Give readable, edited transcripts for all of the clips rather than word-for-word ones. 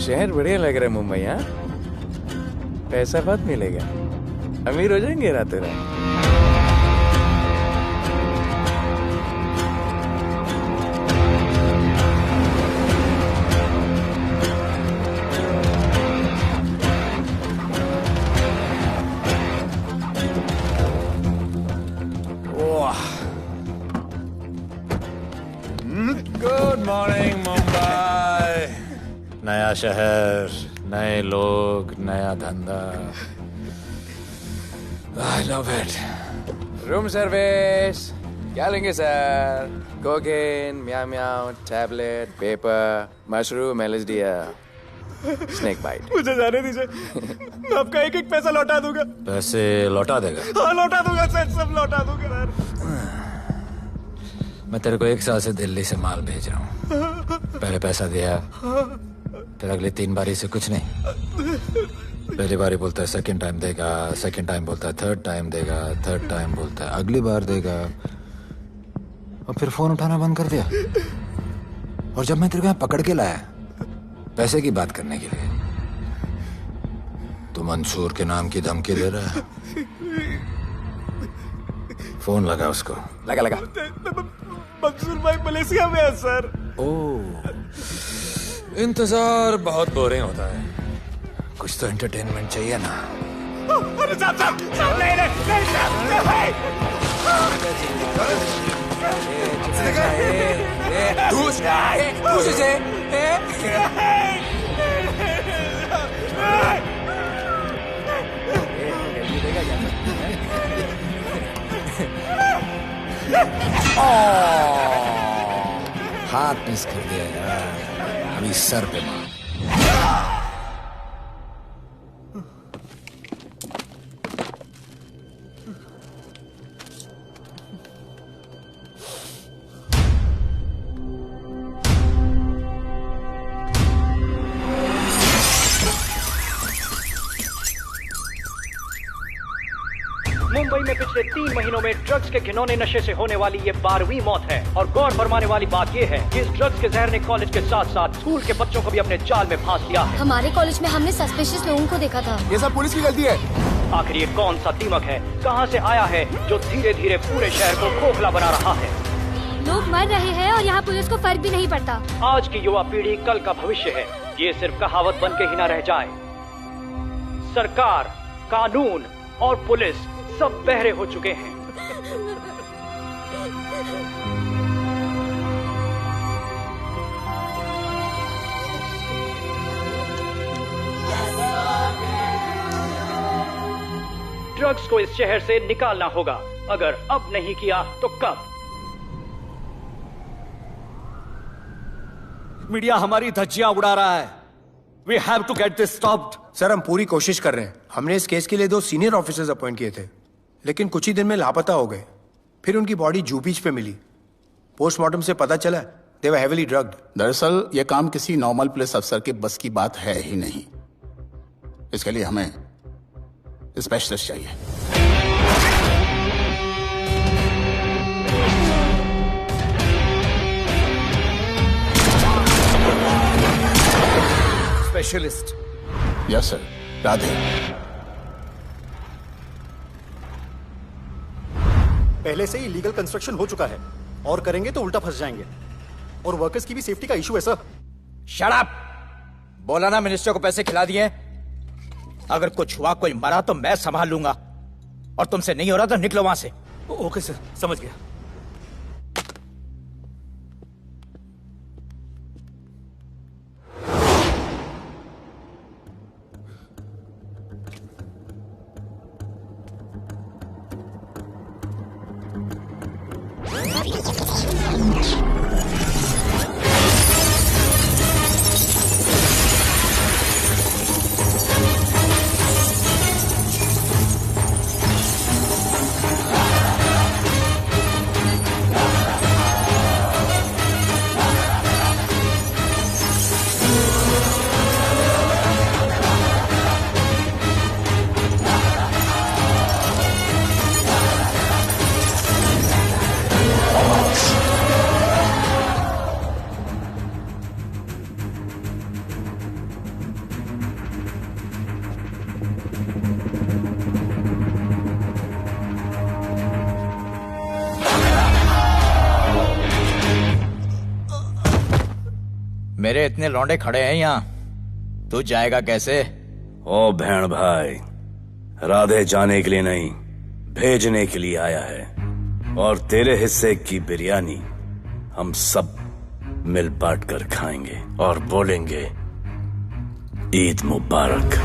शहर बढ़िया लग रहा है मुंबई। हाँ, पैसा बहुत मिलेगा, अमीर हो जाएंगे रातों रात। Good morning Mumbai. नया शहर, नए लोग, नया धंधा। I love it. Room service क्या लेंगे sir? Cocaine, meow meow, tablet, paper, mushroom, LSD, snake bite. मुझे जाने दीजिए, मैं आपका एक एक पैसा लौटा दूंगा। पैसे लौटा देगा? हाँ लौटा दूंगा सर, सब लौटा दूंगा सर। मैं तेरे को 1 साल से दिल्ली से माल भेज रहा हूँ। पहले पैसा दिया, फिर अगली 3 बारी से कुछ नहीं। पहली बारी बोलता है सेकंड टाइम देगा, सेकंड टाइम बोलता है थर्ड टाइम देगा, थर्ड टाइम बोलता है अगली बार देगा, और फिर फोन उठाना बंद कर दिया। और जब मैं तेरे को यहाँ पकड़ के लाया पैसे की बात करने के लिए, तो मंसूर के नाम की धमकी दे रहा है। फोन लगा उसको। लगा लगा। मंसूर भाई मलेशिया में है सर। ओह, इंतजार बहुत बोरिंग होता है, कुछ तो एंटरटेनमेंट चाहिए ना। अरे साहब साहब साहब, नहीं नहीं नहीं हाथ मिस कर दिया यार, अभी सर पे मार। मुंबई में पिछले 3 महीनों में ड्रग्स के घिनौने नशे से होने वाली ये 12वीं मौत है। और गौर फरमाने वाली बात ये है कि इस ड्रग्स के जहर ने कॉलेज के साथ साथ स्कूल के बच्चों को भी अपने जाल में फांस लिया है। हमारे कॉलेज में हमने सस्पिशियस लोगों को देखा था। ये सब पुलिस की गलती है। आखिर ये कौन सा दीमक है, कहां से आया है, जो धीरे धीरे पूरे शहर को खोखला बना रहा है? लोग मर रहे हैं और यहाँ पुलिस को फर्क भी नहीं पड़ता। आज की युवा पीढ़ी कल का भविष्य है, ये सिर्फ कहावत बन के ही न रह जाए। सरकार, कानून और पुलिस सब बहरे हो चुके हैं। ड्रग्स को इस शहर से निकालना होगा, अगर अब नहीं किया तो कब? मीडिया हमारी धज्जियां उड़ा रहा है। We have to get this stopped. Sir हम पूरी कोशिश कर रहे हैं। हमने इस केस के लिए 2 सीनियर ऑफिसर्स अपॉइंट किए थे, लेकिन कुछ ही दिन में लापता हो गए। फिर उनकी बॉडी जू बीच पे मिली। पोस्टमार्टम से पता चला दे वर हेवीली ड्रग्ड। दरअसल ये काम किसी नॉर्मल पुलिस अफसर के बस की बात है ही नहीं। इसके लिए हमें स्पेशलिस्ट चाहिए। स्पेशलिस्ट। Yes sir. राधे। पहले से ही लीगल कंस्ट्रक्शन हो चुका है और करेंगे तो उल्टा फंस जाएंगे। और वर्कर्स की भी सेफ्टी का इशू है सर। Shut up! बोला ना मिनिस्टर को पैसे खिला दिए। अगर कुछ हुआ, कोई मरा तो मैं संभाल लूंगा। और तुमसे नहीं हो रहा तो निकलो वहां से। ओके सर, समझ गया। मेरे इतने लौंडे खड़े हैं यहाँ, तू जाएगा कैसे? ओ बहन भाई, राधे जाने के लिए नहीं, भेजने के लिए आया है। और तेरे हिस्से की बिरयानी हम सब मिल बांट कर खाएंगे और बोलेंगे ईद मुबारक।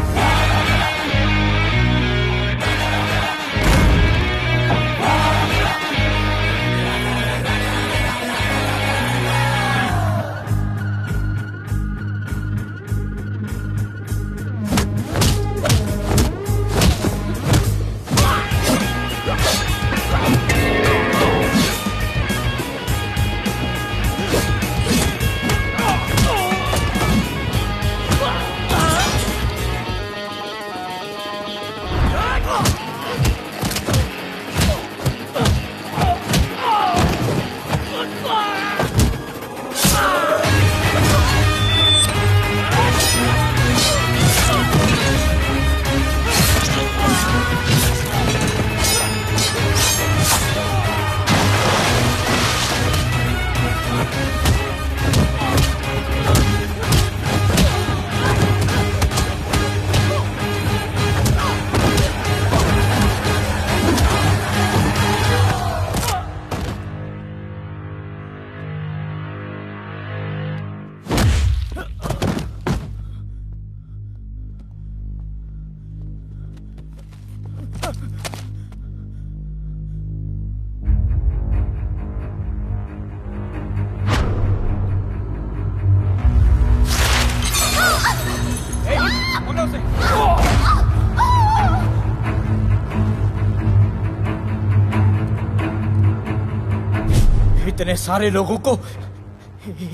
इतने सारे लोगों को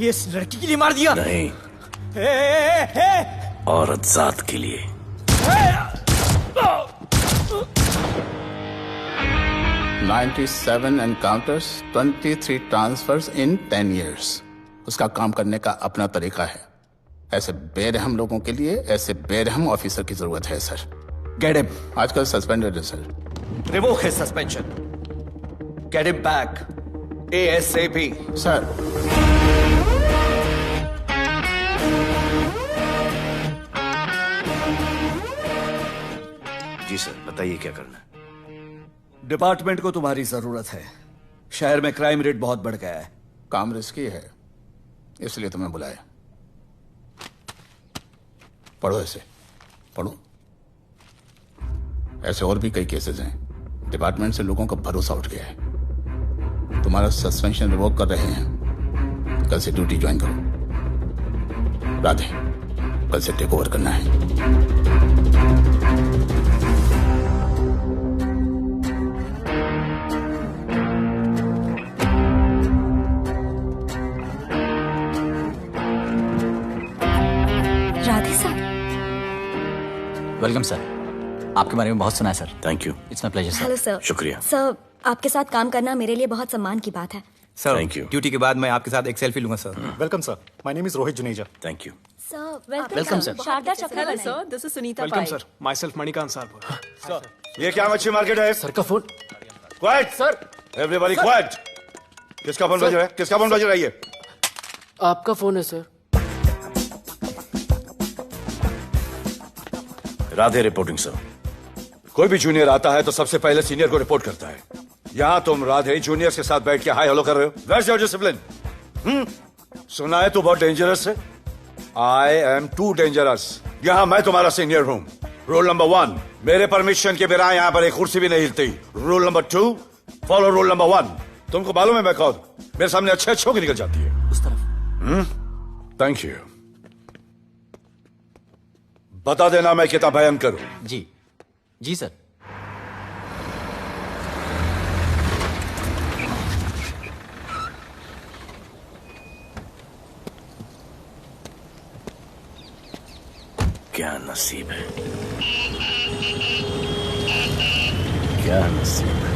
इस लड़की के लिए मार दिया? नहीं, औरत जात के लिए। $97 एनकाउंटर्स, 23 ट्रांसफर्स इन 10 years। उसका काम करने का अपना तरीका है। ऐसे बेरहम लोगों के लिए ऐसे बेरहम ऑफिसर की जरूरत है सर। Get him. आजकल सस्पेंडेड है sir. Revoke his suspension. Get him back. ASAP. Sir ji sir, बताइए क्या करना है। डिपार्टमेंट को तुम्हारी जरूरत है। शहर में क्राइम रेट बहुत बढ़ गया है। काम रिस्की है, इसलिए तुम्हें बुलाया। पढ़ो ऐसे, पढ़ो। ऐसे और भी कई केसेस हैं। डिपार्टमेंट से लोगों का भरोसा उठ गया है। तुम्हारा सस्पेंशन रिवोक कर रहे हैं। कल से ड्यूटी ज्वाइन करो। राधे, कल से टेक ओवर करना है। राधे सर। वेलकम सर, आपके बारे में बहुत सुना है sir. Thank you. It's my pleasure sir. Hello sir. शुक्रिया। सर, आपके साथ काम करना मेरे लिए बहुत सम्मान की बात है। Sir, Thank you. ड्यूटी के बाद मैं आपके साथ एक सेल्फी लूंगा sir. Welcome sir, my name is Rohit Juneja. Thank you. Sir, welcome sir. Sharda Chakra sir, this is Sunita welcome Pai. Sir, myself Manikant sahab. ये क्या मच्छी मार्केट है? सर का phone. Quiet sir, everybody quiet. किसका फोन बज रहा है? किसका फोन बज रहा है ये? आपका फोन है सर। Radhe reporting sir. कोई भी जूनियर आता है तो सबसे पहले सीनियर को रिपोर्ट करता है। यहाँ तुम राधे जूनियर्स के साथ बैठ के हाय हेलो कर रहे हो। Where's your discipline? सुना है तू बहुत डेंजरस है। I am too dangerous. यहाँ मैं तुम्हारा सीनियर हूँ। रूल नंबर 1, मेरे परमिशन के बिना यहाँ पर एक कुर्सी भी नहीं हिलती। Rule number 2, follow rule number 1। तुमको मालूम है मैं कौन? मेरे सामने अच्छे अच्छों की निकल जाती है। उस तरफ। Thank you. बता देना मैं कितना भयंकर हूं। जी जी सर। क्या नसीब है, क्या नसीब है।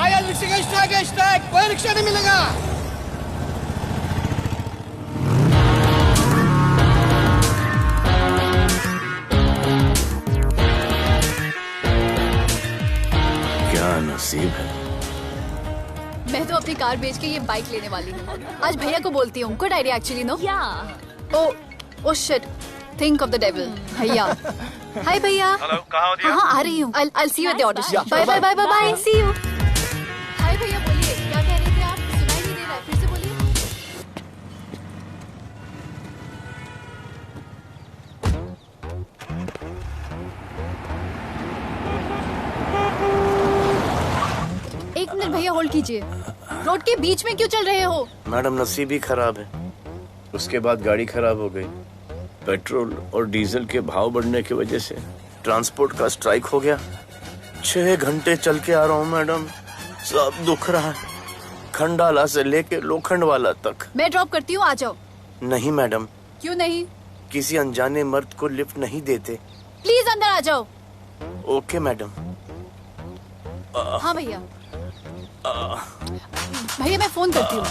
आया रिक्शा का स्टैक है, स्टैक। कोई रिक्शा नहीं मिलेगा। क्या नसीब है। मैं तो अपनी कार बेच के ये बाइक लेने वाली हूँ। आज भैया को बोलती हूँ। Good idea actually, no? Oh shit, think of the devil. भैया, हाय भैया। हेलो, कहाँ हो दिया? हाँ, आ रही हूँ। I'll see you at the audition. Bye bye bye bye bye, see you. Hi भैया, बोलिए क्या कह रहे थे आप? सुनाई नहीं दे रहा है, फिर से बोलिए। एक मिनट भैया, होल्ड कीजिए। रोड के बीच में क्यों चल रहे हो? मैडम नसीब ही खराब है। उसके बाद गाड़ी खराब हो गई। पेट्रोल और डीजल के भाव बढ़ने की वजह से ट्रांसपोर्ट का स्ट्राइक हो गया। 6 घंटे चल के आ रहा हूँ मैडम, सब दुख रहा है। खंडाला से लेके लोखंडवाला तक। मैं ड्रॉप करती हूँ, आ जाओ। नहीं मैडम। क्यों नहीं? किसी अनजाने मर्द को लिफ्ट नहीं देते। प्लीज अंदर आ जाओ। Okay madam. हाँ भैया। भैया मैं फोन करती हूँ।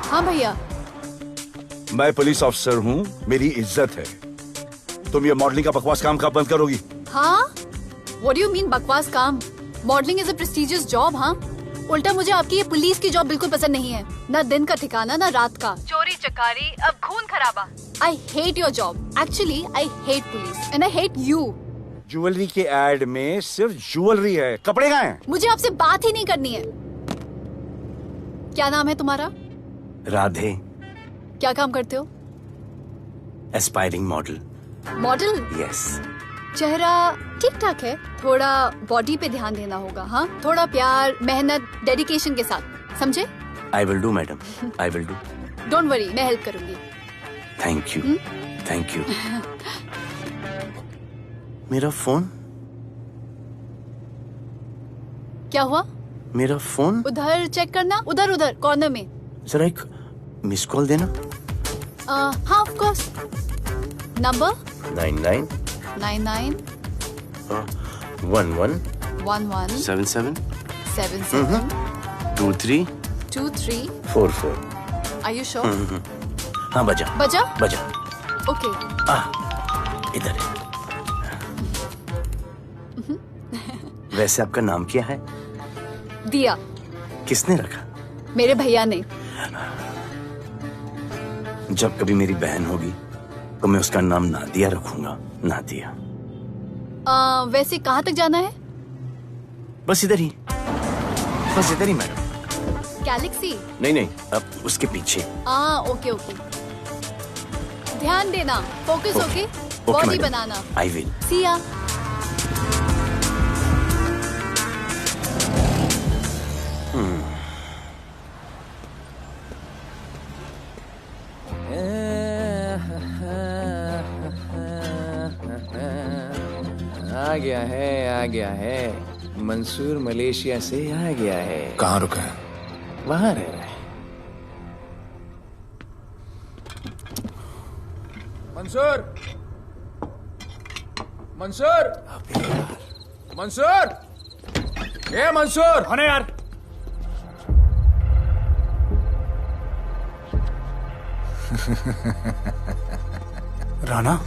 हाँ भैया। मैं पुलिस ऑफिसर हूँ, मेरी इज्जत है। तुम ये मॉडलिंग का बकवास काम कब बंद करोगी? हाँ? What do you mean बकवास काम? Modelling is a prestigious job. हाँ, उल्टा मुझे आपकी ये पुलिस की जॉब बिल्कुल पसंद नहीं है। ना दिन का ठिकाना, ना रात का। चोरी चकारी, अब खून खराबा। I hate your job. Actually, I hate police and I hate you. Jewellery के एड में सिर्फ ज्वेलरी है, कपड़े कहाँ हैं? मुझे आपसे बात ही नहीं करनी है। क्या नाम है तुम्हारा? राधे। क्या काम करते हो? Aspiring model. मॉडल? यस। चेहरा ठीक ठाक है, थोड़ा बॉडी पे ध्यान देना होगा। हाँ, थोड़ा प्यार, मेहनत, डेडिकेशन के साथ, समझे? I will do madam, I will do. Don't worry, मैं हेल्प करूंगी। Thank you, thank you. मेरा फोन? क्या हुआ? मेरा फोन? उधर चेक करना, उधर उधर कॉर्नर में। जरा एक मिस कॉल देना। हाँ of course. Number 99 99 11 11 77 77 23 23 44। Are you sure? हाँ बजा बजा? बजा। ओके। इधर है। वैसे आपका नाम क्या है? दिया। किसने रखा? मेरे भैया ने। जब कभी मेरी बहन होगी तो मैं उसका नाम नादिया रखूंगा। नादिया। वैसे कहाँ तक जाना है? बस इधर ही, बस इधर ही मैडम। गैलेक्सी? नहीं नहीं, अब उसके पीछे। Okay okay. ध्यान देना, focus okay. Okay body madam, बनाना। I will. See ya. आ गया है। मंसूर मलेशिया से आ गया है। कहाँ रुका है? वहां रह रहा है। मंसूर, मंसूर, मंसूर, ए मंसूर। कौन है यार? राणा,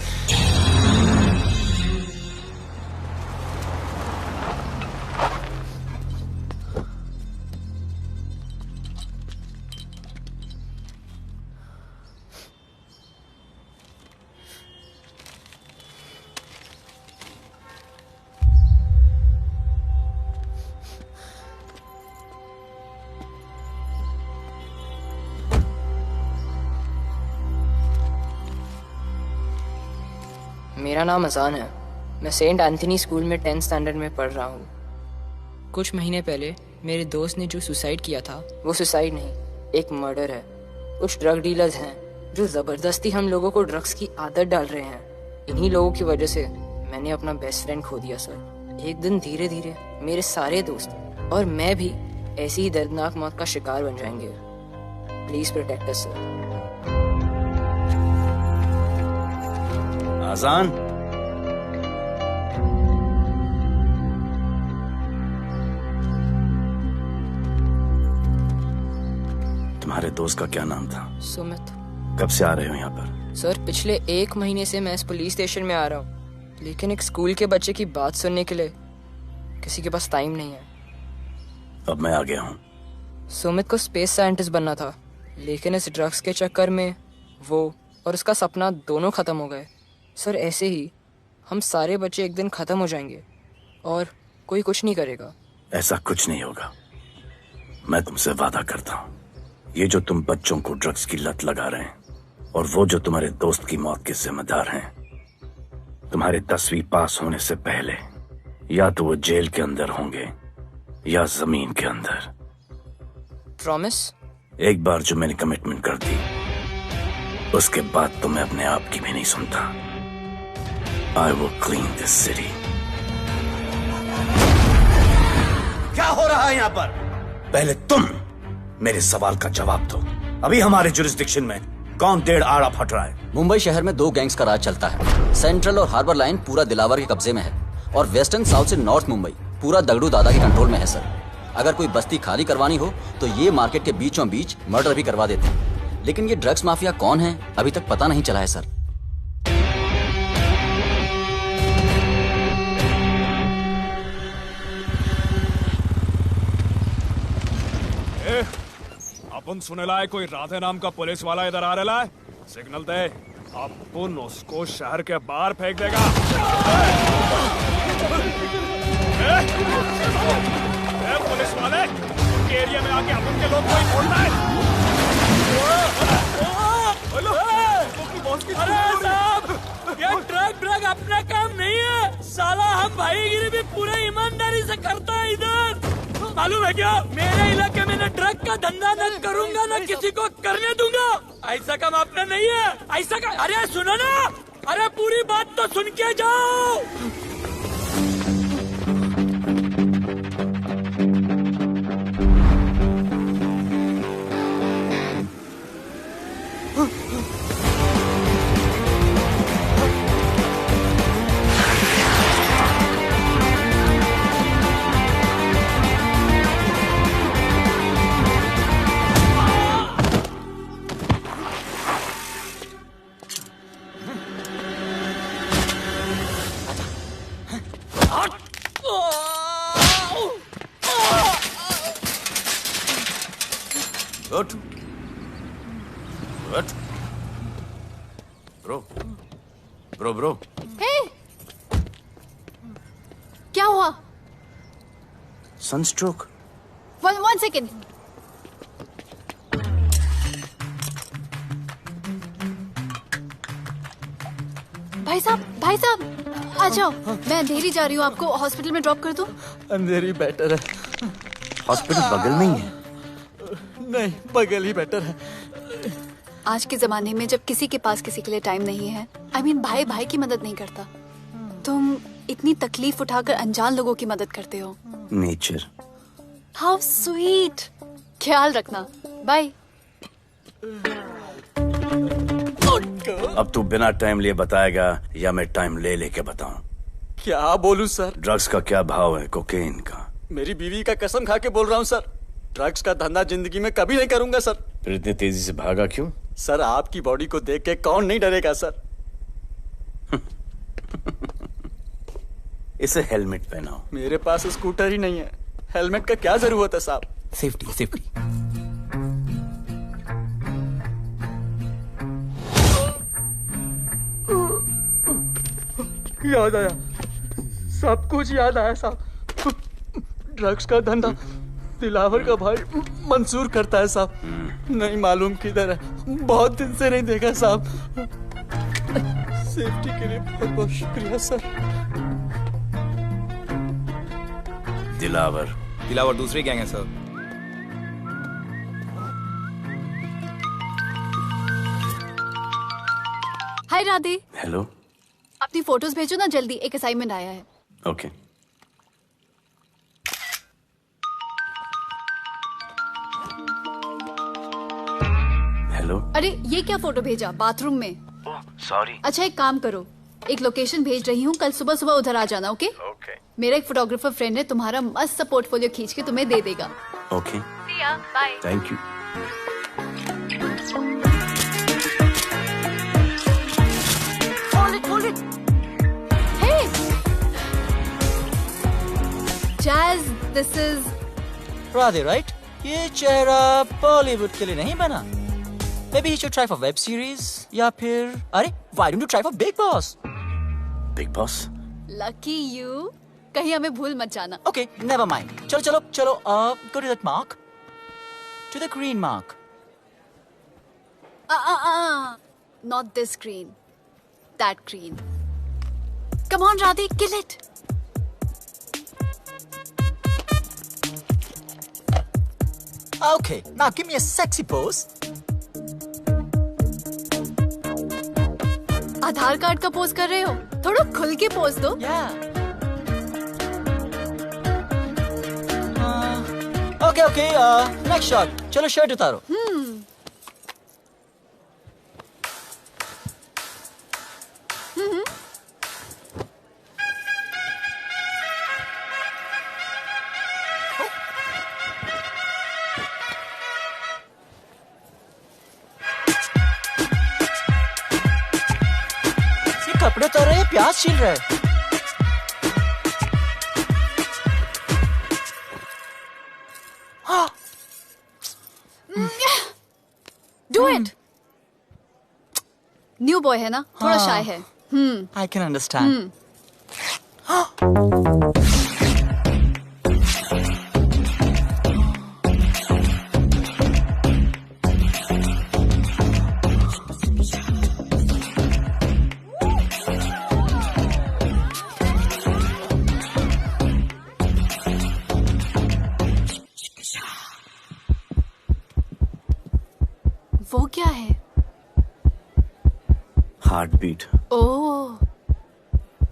मेरा नाम अजान है। मैं सेंट एंथनी स्कूल में 10th स्टैंडर्ड में पढ़ रहा हूँ। कुछ महीने पहले मेरे दोस्त ने जो सुसाइड किया था, वो सुसाइड नहीं, एक मर्डर है। कुछ ड्रग डीलर्स हैं जो जबरदस्ती हम लोगों को ड्रग्स की आदत डाल रहे हैं। इन्हीं लोगों की वजह से मैंने अपना बेस्ट फ्रेंड खो दिया सर। एक दिन धीरे धीरे मेरे सारे दोस्त और मैं भी ऐसी ही दर्दनाक मौत का शिकार बन जाएंगे। Please protect us sir. Azaan, तुम्हारे दोस्त का क्या नाम था? सुमित। कब से आ रहे हो यहाँ पर? सर पिछले 1 महीने से मैं इस पुलिस स्टेशन में आ रहा हूँ, लेकिन एक स्कूल के बच्चे की बात सुनने के लिए किसी के पास टाइम नहीं है। अब मैं आ गया हूँ। सुमित को स्पेस साइंटिस्ट बनना था, लेकिन इस ड्रग्स के चक्कर में वो और उसका सपना दोनों खत्म हो गए। सर ऐसे ही हम सारे बच्चे एक दिन खत्म हो जाएंगे और कोई कुछ नहीं करेगा। ऐसा कुछ नहीं होगा, मैं तुमसे वादा करता हूँ। ये जो तुम बच्चों को ड्रग्स की लत लगा रहे हैं और वो जो तुम्हारे दोस्त की मौत के जिम्मेदार हैं, तुम्हारे 10वीं पास होने से पहले या तो वो जेल के अंदर होंगे या जमीन के अंदर। प्रॉमिस? एक बार जो मैंने कमिटमेंट कर दी, उसके बाद तो मैं अपने आप की भी नहीं सुनता। I will clean this city. क्या हो रहा है यहाँ पर? पहले तुम मेरे सवाल का जवाब दो। अभी हमारे जुरिस्डिक्शन में कौन डेढ़ आड़ा फट रहा है? मुंबई शहर में 2 गैंग्स का राज चलता है। सेंट्रल और हार्बर लाइन पूरा दिलावर के कब्जे में है और वेस्टर्न साउथ से नॉर्थ मुंबई पूरा दगड़ू दादा के कंट्रोल में है सर। अगर कोई बस्ती खाली करवानी हो तो ये मार्केट के बीचों बीच मर्डर भी करवा देते हैं। लेकिन ये ड्रग्स माफिया कौन है अभी तक पता नहीं चला है सर। अपन सुनेला है कोई राधे नाम का पुलिस वाला इधर आ रहा है। सिग्नल दे, अपन उसको शहर के बाहर फेंक देगा। पुलिस वाले एरिया में आके अपन के लोग कोई बोलता है। अरे साहब, ये ड्रग अपना काम नहीं है साला। हम भाईगिरी भी पूरे ईमानदारी से करता है इधर। मालूम है क्या, मेरे इलाके में न ड्रग का धंधा न करूंगा न किसी को करने दूंगा। ऐसा काम अपना नहीं है। ऐसा का, अरे सुनो ना, अरे पूरी बात तो सुन के जाओ। उठ, उठ। Bro, bro, bro. हे! क्या हुआ? सनस्ट्रोक? One second. भाई साहब आ जाओ। मैं अंधेरी जा रही हूँ, आपको हॉस्पिटल में ड्रॉप कर दूँ? अंधेरी बेटर है। हॉस्पिटल बगल में ही है। नहीं, बगल ही बेटर है। आज के जमाने में जब किसी के पास किसी के लिए टाइम नहीं है, भाई भाई की मदद नहीं करता, तुम इतनी तकलीफ उठाकर अनजान लोगों की मदद करते हो। नेचर। How sweet. ख्याल रखना। बाय। अब तू बिना टाइम लिए बताएगा या मैं टाइम ले लेके बताऊं? क्या बोलूं सर? ड्रग्स का क्या भाव है कोकेन का? मेरी बीवी का कसम खा के बोल रहा हूं सर, ड्रग्स का धंधा जिंदगी में कभी नहीं करूंगा सर। फिर इतनी तेजी से भागा क्यों? सर आपकी बॉडी को देख के कौन नहीं डरेगा सर। इसे हेलमेट पहनाओ। मेरे पास स्कूटर ही नहीं है, हेलमेट का क्या जरूरत है साहब? Safety safety. याद आया, सब कुछ याद आया साहब। ड्रग्स का धंधा दिलावर का भाई मंसूर करता है साहब। नहीं मालूम किधर है, बहुत दिन से नहीं देखा साहब। सेफ्टी के लिए बहुत बहुत शुक्रिया सर। दिलावर दूसरी गैंग है सर। हाय राधे। हेलो। अपनी फोटोज भेजो ना जल्दी, एक असाइनमेंट आया है। ओके। हेलो। अरे ये क्या फोटो भेजा बाथरूम में? सॉरी। अच्छा एक काम करो, एक लोकेशन भेज रही हूँ, कल सुबह सुबह उधर आ जाना। ओके? मेरा एक फोटोग्राफर फ्रेंड है, तुम्हारा मस्त सा पोर्टफोलियो खींच के तुम्हें दे देगा। Okay. Bye. Thank you. Hold it. Hey, Jazz, this is Radhe right? ये चेहरा बॉलीवुड के लिए नहीं बना। Maybe he should try for web series या फिर अरे why don't you try for Big Boss? Big Boss? lucky you. कहीं हमें भूल मत जाना। Okay, never mind. चलो go to that mark. To the green mark. Not this green. That green. Come on, Radhe, kill it. Okay, now give me a sexy pose. Aadhaar card का pose कर रहे हो? थोड़ा खुल के pose दो। Okay, next shot. चलो shirt उतारो। कपड़े उतार रहे हैं, प्याज छील रहे हैं। Do it. न्यू बॉय है ना, थोड़ा शाय है। I can understand. वो क्या है? Heart beat. ओह,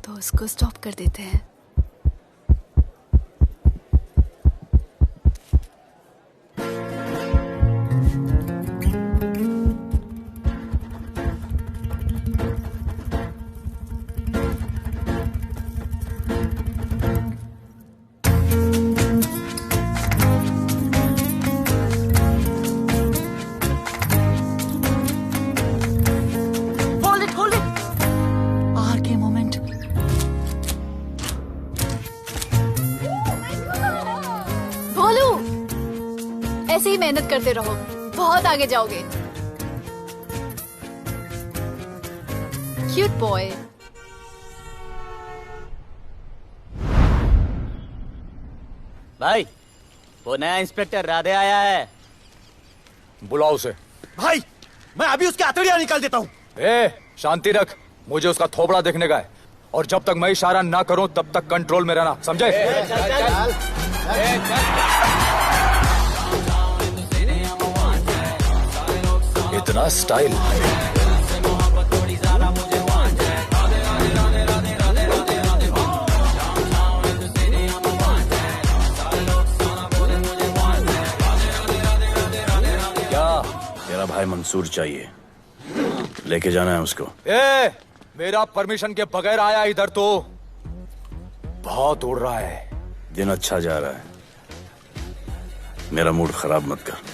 तो उसको स्टॉप कर देते हैं। ऐसे ही मेहनत करते रहो, बहुत आगे जाओगे। Cute boy. भाई वो नया इंस्पेक्टर राधे आया है। बुलाओ उसे। भाई मैं अभी उसके हथेलियां निकाल देता हूँ। शांति रख, मुझे उसका थोबड़ा देखने का है, और जब तक मैं इशारा ना करूं तब तक कंट्रोल में रहना, समझे? इतना स्टाइल। तेरा भाई मंसूर चाहिए, लेके जाना है उसको। मेरा परमिशन के बगैर आया इधर तो बहुत उड़ रहा है। दिन अच्छा जा रहा है, मेरा मूड खराब मत कर।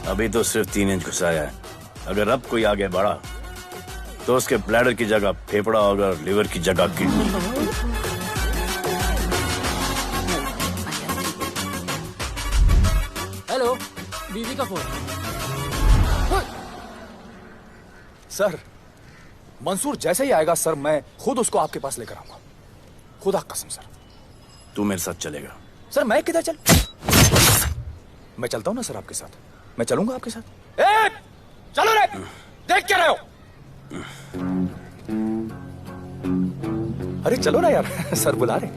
अभी तो सिर्फ 3 इंच घुसाया है, अगर अब कोई आगे बढ़ा तो उसके ब्लैडर की जगह फेफड़ा होगा, लिवर की जगह किडनी। हेलो, बीवी का फोन। सर, मंसूर जैसे ही आएगा सर, मैं खुद उसको आपके पास लेकर आऊंगा, खुदा कसम सर। तू मेरे साथ चलेगा? सर मैं किधर चल, मैं चलता हूं ना सर आपके साथ, मैं चलूंगा आपके साथ। चलो रे, देख क्या रहे हो? अरे चलो ना यार, सर बुला रहे।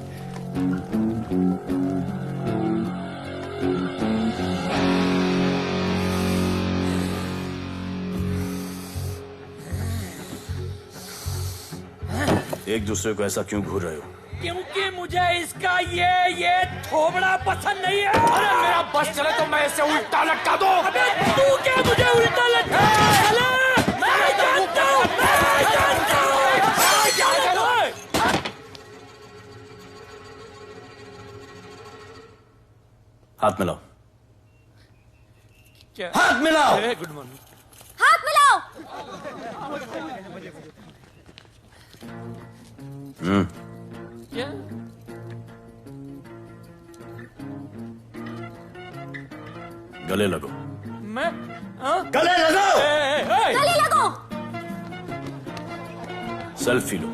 एक दूसरे को ऐसा क्यों घूर रहे हो? क्योंकि मुझे इसका ये थोबड़ा पसंद नहीं है। अरे मेरा बस चले तो मैं इसे उल्टा लटका दूं। अबे तू क्या मुझे उल्टा लटका? मैं जानता हूं। हाथ मिलाओ। क्या? हाथ मिलाओ। Good morning. हाथ मिलाओ। क्या? गले लगो। मैं? गले लगो। गले लगो। सेल्फी लो।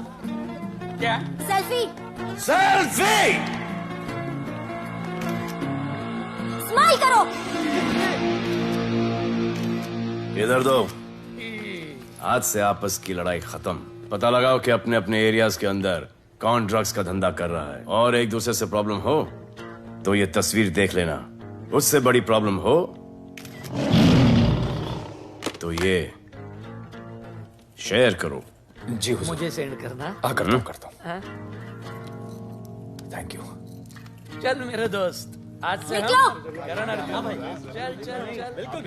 क्या? सेल्फी। सेल्फी। स्माइल करो। इधर दो। आज से आपस की लड़ाई खत्म। पता लगाओ कि अपने अपने एरियाज के अंदर कौन ड्रग्स का धंधा कर रहा है, और एक दूसरे से प्रॉब्लम हो तो ये तस्वीर देख लेना। उससे बड़ी प्रॉब्लम हो तो ये शेयर करो। जी हुजूर। मुझे सेंड करना। करता हूँ। हाँ? Thank you. चल मेरे दोस्त, आज से निकलो। हम भाई। चल चल चल। बिल्कुल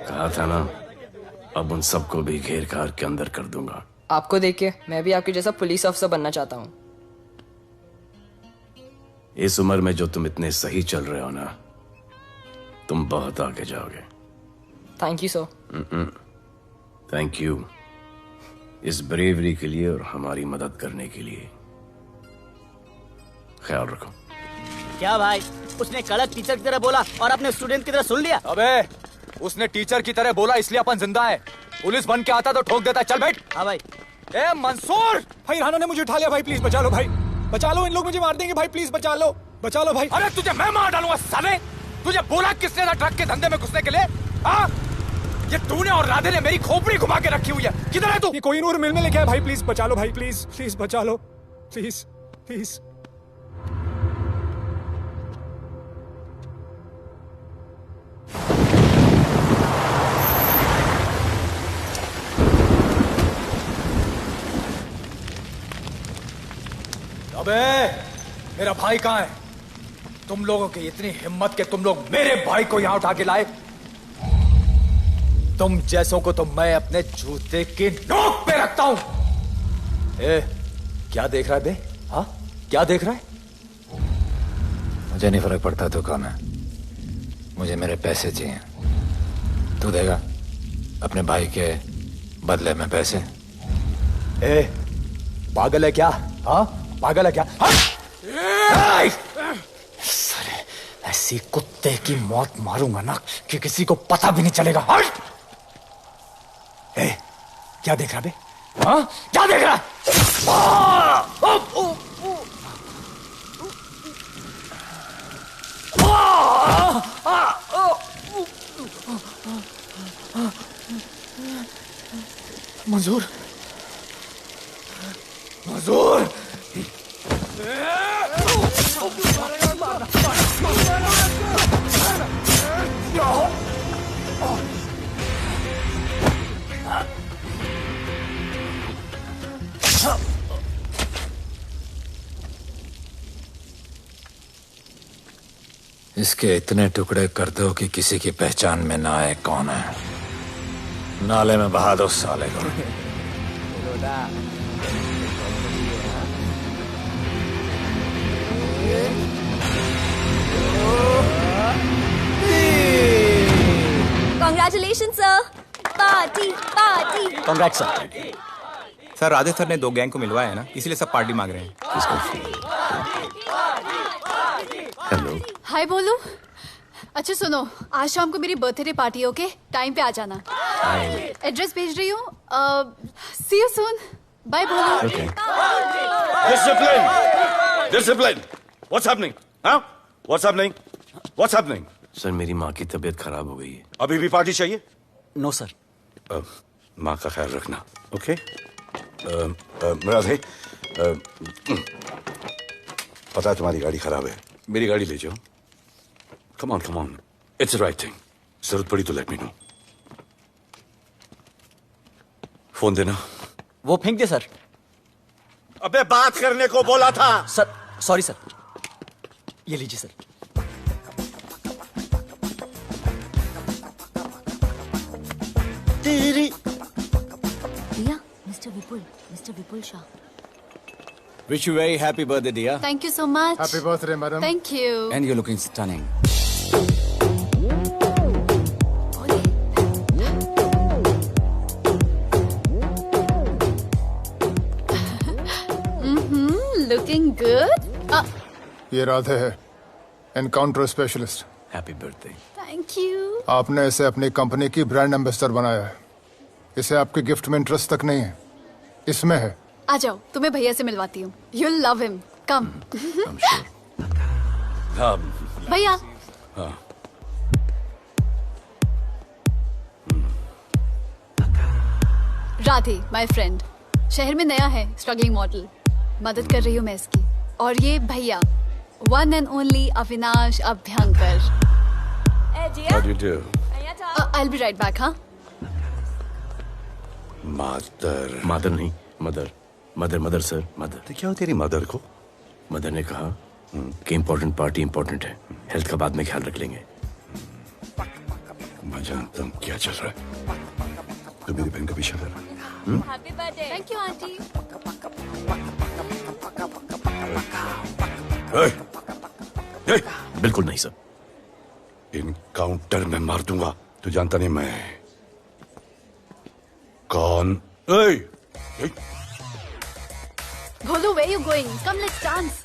कहा था ना, अब उन सबको भी घेर घार के अंदर कर दूंगा। आपको देख के मैं भी आपके जैसा पुलिस ऑफिसर बनना चाहता हूँ। इस उम्र में जो तुम इतने सही चल रहे हो ना, तुम बहुत आगे जाओगे। Thank you sir. Thank you इस ब्रेवरी के लिए और हमारी मदद करने के लिए। ख्याल रखो। क्या भाई, उसने कड़क टीचर की तरह बोला और अपने स्टूडेंट की तरह सुन लिया? अबे उसने टीचर की तरह बोला इसलिए अपन जिंदा है। पुलिस बन के आता तो ठोक देता। चल बैठ। हाँ भाई। ए मंसूर, भाई राना ने मुझे उठा लिया। भाई प्लीज बचा लो। भाई बचा लो, इन लोग मुझे मार देंगे। भाई प्लीज बचा लो, बचा लो भाई। अरे तुझे मैं मार डालूंगा साले। तुझे बोला किसने था ट्रक के धंधे में घुसने के लिए? हाँ, ये तूने और राधे ने मेरी खोपड़ी घुमा के रखी हुई है। किधर है तू? ये कोई नूर मिल में लेके आया। भाई प्लीज बचा लो। भाई प्लीज प्लीज बचा लो, प्लीज प्लीज। अबे मेरा भाई कहाँ है? तुम लोगों की इतनी हिम्मत कि तुम लोग मेरे भाई को यहां उठा के लाए। तुम जैसों को तो मैं अपने जूते की नोक पे रखता हूं। क्या देख रहा है बे? हाँ, क्या देख रहा है? मुझे नहीं फर्क पड़ता तो कौन है, मुझे मेरे पैसे चाहिए। तू देगा अपने भाई के बदले में पैसे? ए, पागल है क्या? हाँ, पागल है क्या? साले, ऐसी कुत्ते की मौत मारूंगा ना कि किसी को पता भी नहीं चलेगा। ए, क्या देख रहा बे? हाँ, क्या देख रहा? मंजूर, मंजूर। इसके इतने टुकड़े कर दो कि किसी की पहचान में ना आए कौन है। नाले में बहा दो साले को। Congratulations, sir. Party party. Congrats sir. Sir Radhe sir ने 2 गैंग को मिलवाया है ना, इसलिए सब पार्टी मांग रहे हैं। हेलो। हाय बोलू। अच्छा सुनो, आज शाम को मेरी बर्थडे पार्टी, ओके? टाइम पे आ जाना। एड्रेस भेज रही हूँ। See you soon. बाय बोलू। Discipline, discipline. What's happening? हाँ? What's happening? What's happening? Sir मेरी माँ की तबीयत खराब हो गई है। अभी भी पार्टी चाहिए? No sir. माँ का ख्याल रखना, ओके? राधे, पता है तुम्हारी गाड़ी खराब है, मेरी गाड़ी ले जाओ। Come on, it's the right thing. जरूरत पड़ी तो लेट मी नो। फोन देना। वो फेंक दे सर। अबे बात करने को बोला था। Sir sorry sir. ये लीजिए सर। दिया, mister Vipul Shah. Wish you very happy birthday, dear. Thank you so much. Happy birthday, madam. Thank you. And you're looking stunning. Looking good. ये राधे है, encounter specialist. Happy birthday. Thank you. आपने इसे अपनी company की brand ambassador बनाया है। इसे आपके गिफ्ट में इंटरेस्ट तक नहीं है, इसमें है। आ जाओ, तुम्हें भैया से मिलवाती हूँ। You'll love him. Come. भैया। हाँ। Radhe, my friend. शहर में नया है, स्ट्रगलिंग मॉडल। मदद कर रही हूँ मैं इसकी। और ये भैया, one and only Avinash Abhyankar. How do you do? I'll be right back, हाँ? मादर नहीं, मदर सर, मदर। तो क्या हो तेरी मदर को? मदर ने कहा कि इम्पोर्टेंट पार्टी इम्पोर्टेंट है, हेल्थ का बाद में ख्याल रख लेंगे। मैं जानता हूँ क्या चल रहा है। तो मेरी बहन का पीछा कर। Happy birthday. Thank you, auntie. बिल्कुल नहीं सर। इनकाउंटर में मार दूंगा। तू जानता नहीं मैं कौन? Bolu, where you going? Come, let's dance.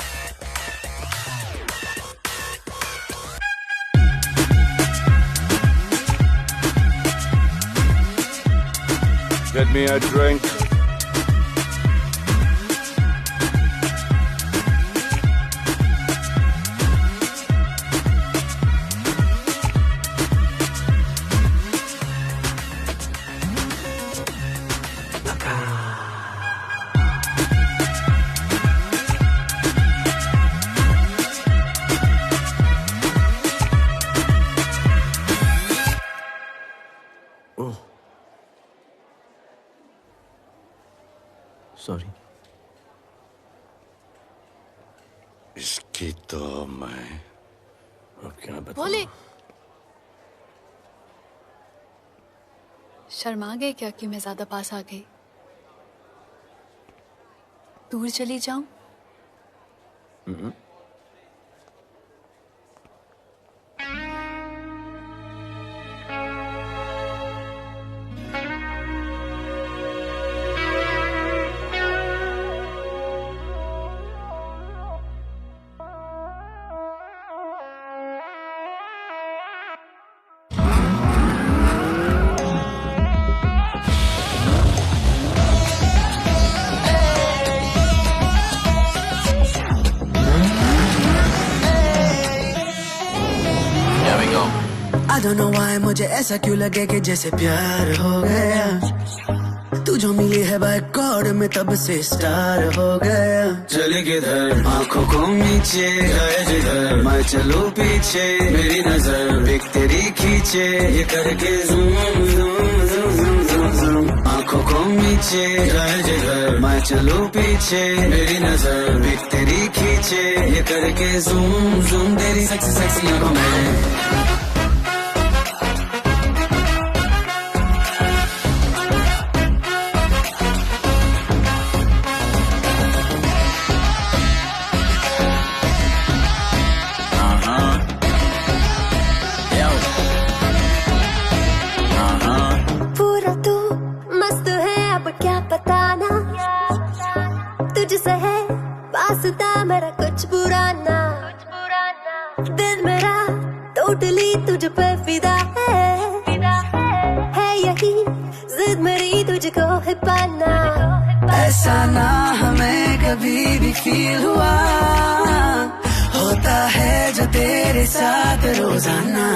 Get me a drink. Sorry. इसकी तो मैं अब क्या बताऊं? बोले। शर्मा गए क्या कि मैं ज्यादा पास आ गई? दूर चली जाऊं? don't know why मुझे ऐसा क्यों लगे कि जैसे प्यार हो गया। तू जो मिली है बाय गॉड में तब से स्टार हो गया। चले किधर आंखों को नीचे जाए जिधर, मैं चलूं पीछे मेरी नजर एक तेरी खींचे, ये करके zoom zoom zoom zoom zoom. आंखों को नीचे जाए जिधर, मैं चलूं पीछे मेरी नजर एक तेरी खींचे, ये करके ज़ूम ज़ूम तेरी सेक्सी सेक्सी आंखों में। पूरा तू मस्त है अब क्या बताना, तुझसे है वास्ता मेरा कुछ बुरा ना। दिल मेरा टोटली तुझ पे फिदा है यही जिद मेरी तुझको है पाना। ऐसा ना हमें कभी भी फील हुआ, होता है जो तेरे साथ रोजाना।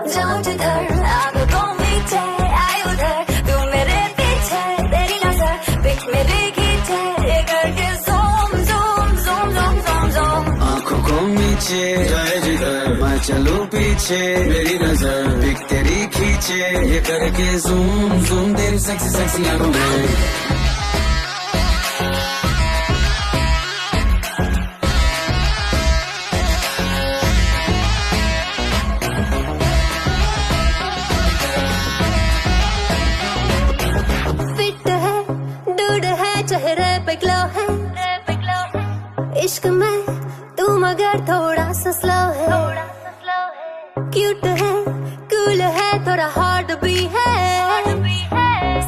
जाऊं जिधर आगे को मीठे आए उधर, तू मेरे पीछे तेरी नजर पिक मेरी खींचे, ये करके zoom zoom zoom zoom zoom zoom. आंखों को नीचे जाए जिधर, मैं चलूं पीछे मेरी नजर पिक तेरी खींचे, ये करके ज़ूम ज़ूम तेरी सेक्सी सेक्सी आंखों में। चेहरे पे ग्लो है, इश्क में तू मगर थोड़ा सा स्लो है। क्यूट है कूल है थोड़ा हार्ड भी है,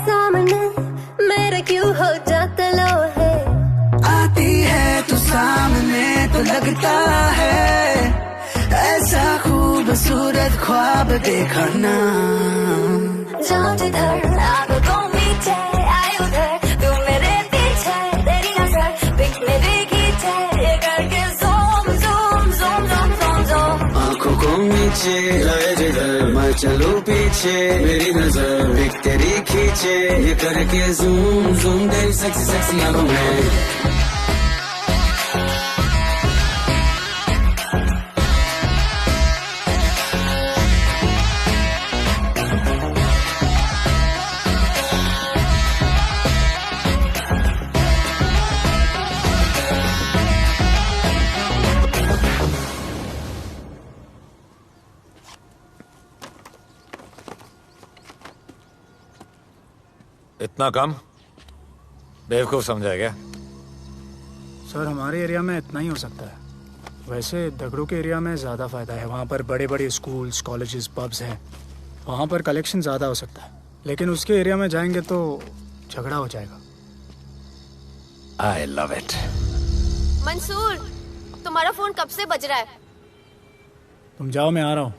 सामने मेरे क्यों हो जाता लो है। आती है तू सामने तो लगता है ऐसा खूबसूरत ख्वाब देखा ना। जाऊं जिधर आगे को मीठे आए उधर, तू मेरे पीछे तेरी नजर पिक मेरी खींचे, ये करके zoom zoom zoom zoom zoom zoom. आंखों को नीचे जाए जिधर, मैं चलूं पीछे मेरी नजर एक तेरी खींचे, ये करके ज़ूम ज़ूम तेरी सेक्सी सेक्सी आंखों में। इतना कम बेवकूफ समझा क्या? सर हमारे एरिया में इतना ही हो सकता है, वैसे दगड़ू के एरिया में ज़्यादा फायदा है। वहाँ पर बड़े बड़े स्कूल्स कॉलेजेस पब्स हैं, वहाँ पर कलेक्शन ज़्यादा हो सकता है। लेकिन उसके एरिया में जाएंगे तो झगड़ा हो जाएगा। I love it. मंसूर, तुम्हारा फोन कब से बज रहा है? तुम जाओ, मैं आ रहा हूँ।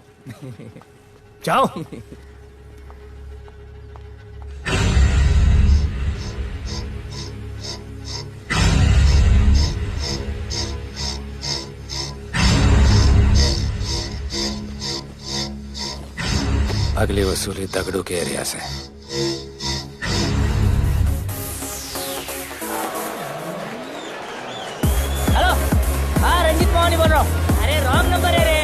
जाओ। अगली वसूली दगड़ू के एरिया से। हेलो, हाँ रंजीत मोहन बोल रहा हूँ। अरे रॉन्ग नंबर है रे।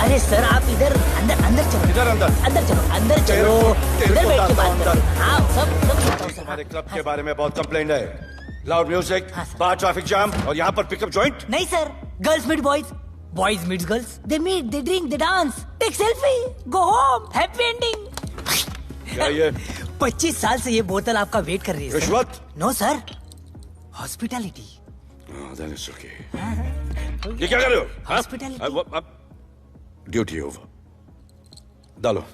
अरे सर आप इधर अंदर अंदर चलो। इधर अंदर चलो अंदर चलो। इधर बैठ के बात करो। हाँ सब हमारे क्लब के बारे में बहुत कंप्लेंट है। लाउड म्यूजिक, बाहर ट्रैफिक जाम और यहाँ पर पिकअप जॉइंट। नहीं sir, girls meet boys, boys meet girls, they meet, they drink, they dance, take selfie, go home, happy ending. क्या ये 25 साल से ये बोतल आपका वेट कर रही है। रिश्वत? No sir, hospitality. ये क्या कर रहे हो? हॉस्पिटैलिटी। ड्यूटी ओवर, डालो।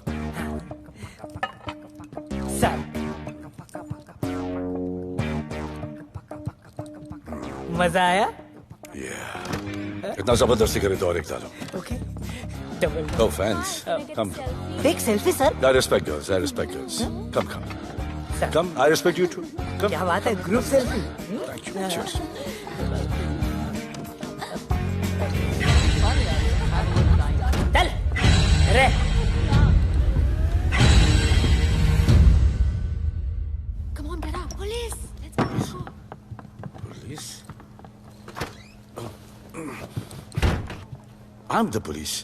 सर मजा आया? इतना जबरदस्ती करे तो और एक डालो। Okay double. Oh, fans. Come. Take selfie, sir. I respect girls. I respect girls. Come, come. Come. I respect you too. Come. क्या बात है? Group selfie. Thank you. Cheers. रे। Come on, get up. Police. Let's go. Police? I'm the police.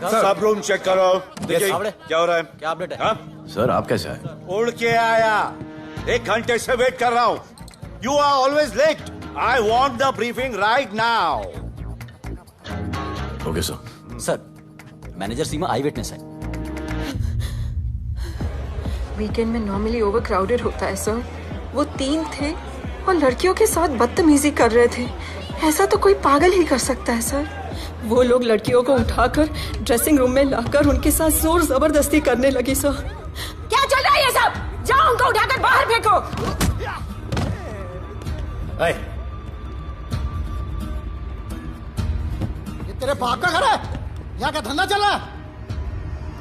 सब room check करो। देखिए साहब। क्या हो रहा है। क्या अपडेट है? हाँ? सर आप कैसे आए? उड़ के आया, 1 घंटे से वेट कर रहा हूँ। You are always late. I want the briefing right now. Okay sir. Sir manager Seema eyewitness है। वीकेंड में नॉर्मली ओवर क्राउडेड होता है सर। वो 3 थे और लड़कियों के साथ बदतमीजी कर रहे थे। ऐसा तो कोई पागल ही कर सकता है सर। वो लोग लड़कियों को उठाकर ड्रेसिंग रूम में लाकर उनके साथ जोर जबरदस्ती करने लगी सर। क्या चल रहा है ये सब? जाओ उनको उठाकर बाहर फेंको। ये तेरे बाप का घर है? यहाँ का धंधा चल रहा है?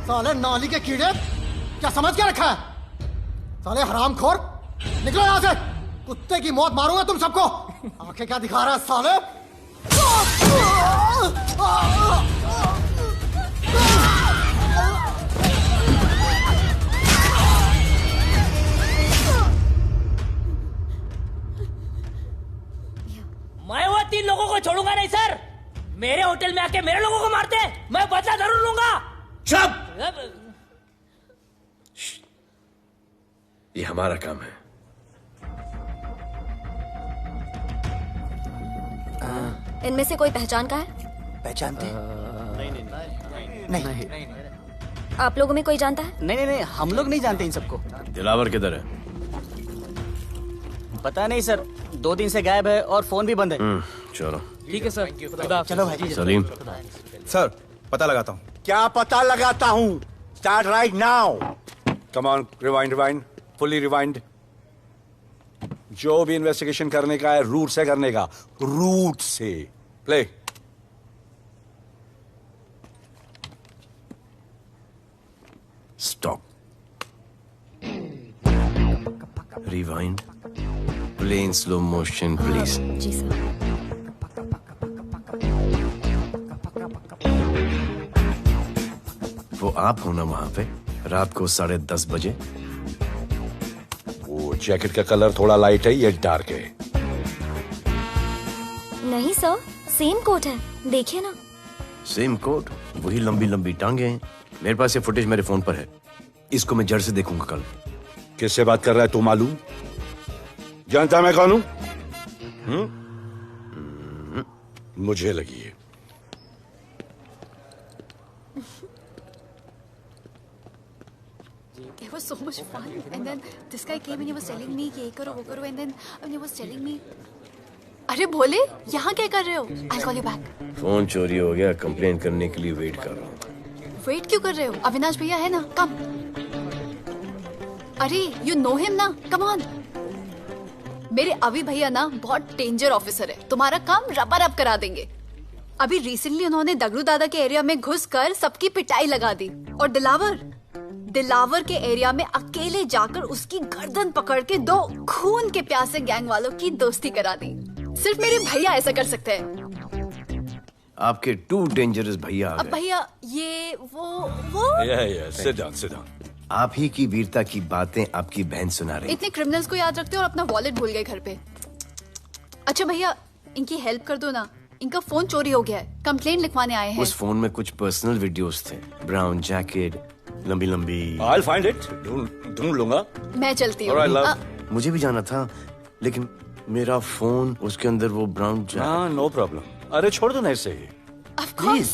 साले नाली के कीड़े, क्या समझ के रखा है? साले हरामखोर, निकलो यहाँ से। कुत्ते की मौत मारूंगा तुम सबको। आंखें क्या दिखा रहा है साले? मैं वो 3 लोगों को छोड़ूंगा नहीं सर। मेरे होटल में आके मेरे लोगों को मारते हैं, मैं बदला जरूर लूंगा। चुप! ये हमारा काम है। इनमें से कोई पहचान का है? पहचानते? नहीं। आप लोगों में कोई जानता है? नहीं, हम लोग नहीं जानते इन सबको। दिलावर किधर है? पता नहीं सर, 2 दिन से गायब है और फोन भी बंद है। चलो ठीक है सर। चलो भाई। सलीम। सर पता लगाता हूँ। क्या पता लगाता हूँ? Start right now. Come on, rewind, fully rewind. जो भी इन्वेस्टिगेशन करने का है रूट से करने का, रूट से। Play. Stop. Rewind. Play in slow motion please. जी सर। वो आप हो ना वहां पे रात को 10:30 बजे? वो जैकेट का कलर थोड़ा लाइट है, ये डार्क है। नहीं सर, सेम कोट है, देखिए ना। सेम कोट, वही लंबी लंबी टांगे हैं। मेरे पास ये फुटेज मेरे फोन पर है, इसको मैं जड़ से देखूंगा कल। किससे बात कर रहा है तू? मालूम? जानता मैं कौन हूं? मुझे लगी है। It was so much fun, and then this guy came and he was telling me कि ये करो वो करो, and then he was telling me. अरे भोले, यहाँ क्या कर रहे हो? I'll call you back. Phone चोरी हो गया, कंप्लेन करने के लिए वेट कर रहा हूँ। वेट क्यों कर रहे हो? अविनाश भैया है ना, कम। अरे you know him ना, come on. मेरे अभी भैया ना बहुत डेंजर ऑफिसर है, तुम्हारा काम रबर अप करा देंगे। अभी रिसेंटली उन्होंने दगड़ू दादा के एरिया में घुसकर सबकी पिटाई लगा दी, और दिलावर के एरिया में अकेले जाकर उसकी गर्दन पकड़ के 2 खून के प्यासे गैंग वालों की दोस्ती करा दी। सिर्फ मेरे भैया ऐसा कर सकते हैं। आपके 2 डेंजरस भैया आ अब गए। भैया ये वो सिट डाउन। आप ही की वीरता की बातें आपकी बहन सुना रही। इतने क्रिमिनल्स को याद रखते हो और अपना वॉलेट भूल गए घर पे। अच्छा भैया, इनकी हेल्प कर दो ना, इनका फोन चोरी हो गया है, कंप्लेंट लिखवाने आए हैं। उस फोन में कुछ पर्सनल वीडियोस थे, ब्राउन जैकेट, लंबी लंबी। I'll find it. ढूंढ लूंगा। मैं चलती Alright, love. मुझे भी जाना था, लेकिन मेरा फोन, उसके अंदर वो ब्राउन जैकेट। हाँ, नो प्रॉब्लम। अरे छोड़ दो ना इसे। Please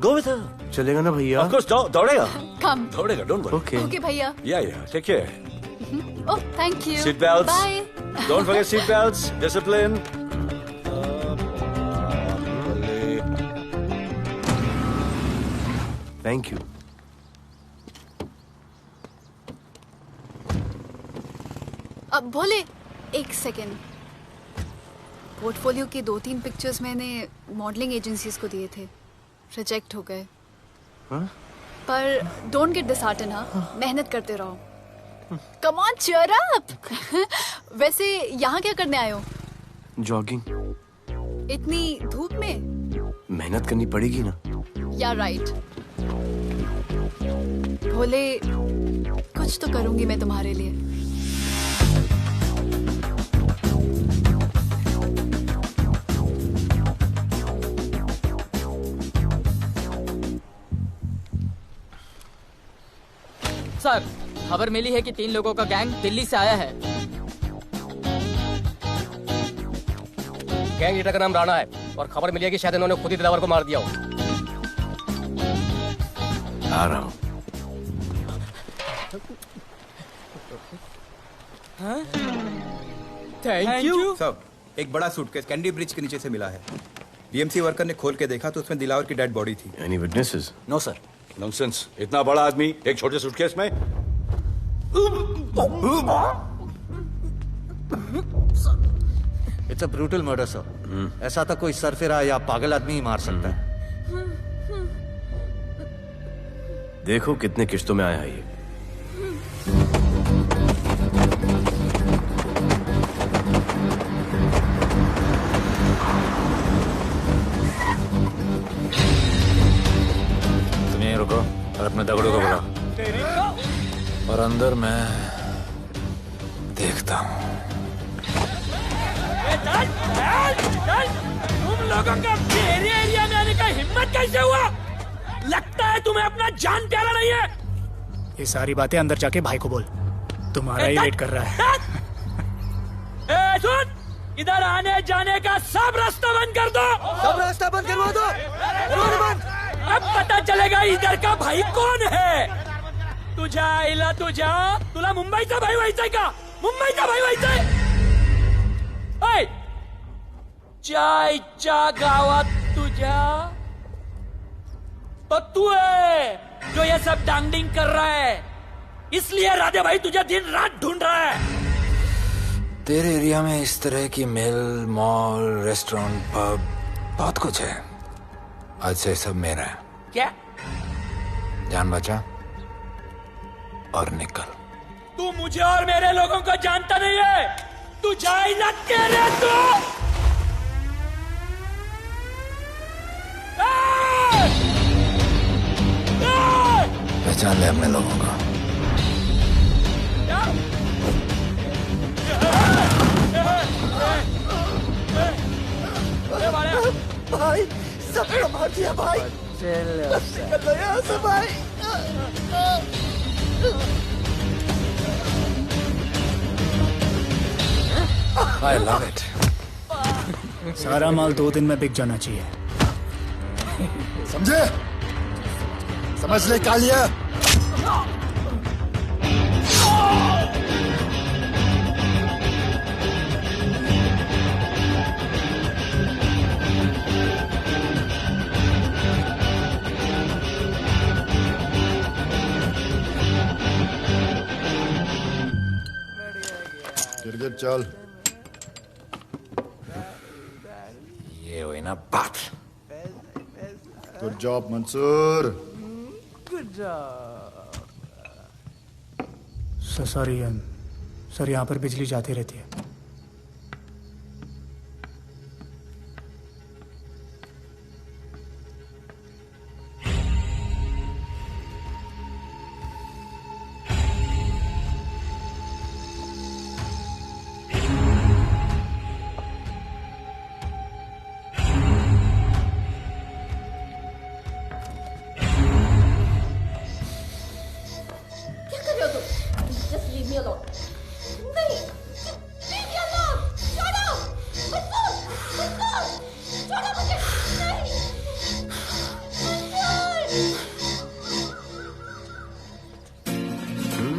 go with her. चलेगा ना भैया? Of course, दौड़ेगा। कम। दौड़ेगा, डोंट वरी। Okay. ओके भैया। Yeah, take care. Oh thank you. Seat belts. Bye. Don't forget seat belts. Discipline. Thank you. अब भोले, एक सेकेंड। पोर्टफोलियो के 2-3 पिक्चर्स मैंने मॉडलिंग एजेंसीज को दिए थे, रिजेक्ट हो गए। हाँ? पर डोंट गेट डिसहार्टेंड, हाँ, मेहनत करते रहो। Come on, cheer up. वैसे यहाँ क्या करने आए हो? जॉगिंग। इतनी धूप में? मेहनत करनी पड़ेगी ना। या राइट। भोले, कुछ तो करूंगी मैं तुम्हारे लिए। सर, खबर मिली है कि 3 लोगों का गैंग दिल्ली से आया है। गैंग लीडर का नाम राणा है और खबर मिली है कि शायद इन्होंने खुद ही दिलावर को मार दिया हो। आ रहा हूँ। Thank you. सब एक बड़ा सूटकेस कैंडी ब्रिज के नीचे से मिला है। बीएमसी वर्कर ने खोल के देखा तो उसमें दिलावर की डेड बॉडी थी। Any witnesses? No sir. Nonsense, इतना बड़ा आदमी एक छोटे सूटकेस में? It's a brutal murder sir. ऐसा तो कोई सरफिरा या पागल आदमी ही मार सकता है। देखो कितने किश्तों में आया है ये। तुम यहीं रुको और अपने दगड़ों को बुलाओ। और अंदर मैं देखता हूँ। तुम लोगों का मेरे एरिया में आने का हिम्मत कैसे हुआ? लगता है तुम्हें अपना जान प्यारा नहीं है। ये सारी बातें अंदर जाके भाई को बोल, तुम्हारा ही वेट कर रहा है। ए सुन, इधर आने जाने का सब रास्ता बंद कर दो। सब रास्ता बंद करवा दो। अब पता चलेगा इधर का भाई कौन है। तुझा इला तुझा, तुला मुंबईचा भाई व्हायचाय का? मुंबईचा भाई व्हायचाय? चायच्या गावात तुझ्या तो तू है जो ये सब डांगडिंग कर रहा है, इसलिए राधे भाई तुझे दिन रात ढूंढ रहा है। तेरे एरिया में इस तरह की मिल, मॉल, रेस्टोरेंट, पब बहुत कुछ है। आज से सब मेरा है। क्या? जान बचा और निकल। तू मुझे और मेरे लोगों को जानता नहीं है। तू जाइला तेरे तो पहचान ले अपने लोगों को। भाई सबको मार दिया भाई। निकल लो यहाँ से भाई। I love it. सारा माल 2 दिन में बिक जाना चाहिए। समझे? समझ ले कालिया। गिरगिट चल। ये हुई ना बात। Good job Mansoor. Sorry sir, यहाँ पर बिजली जाती रहती है।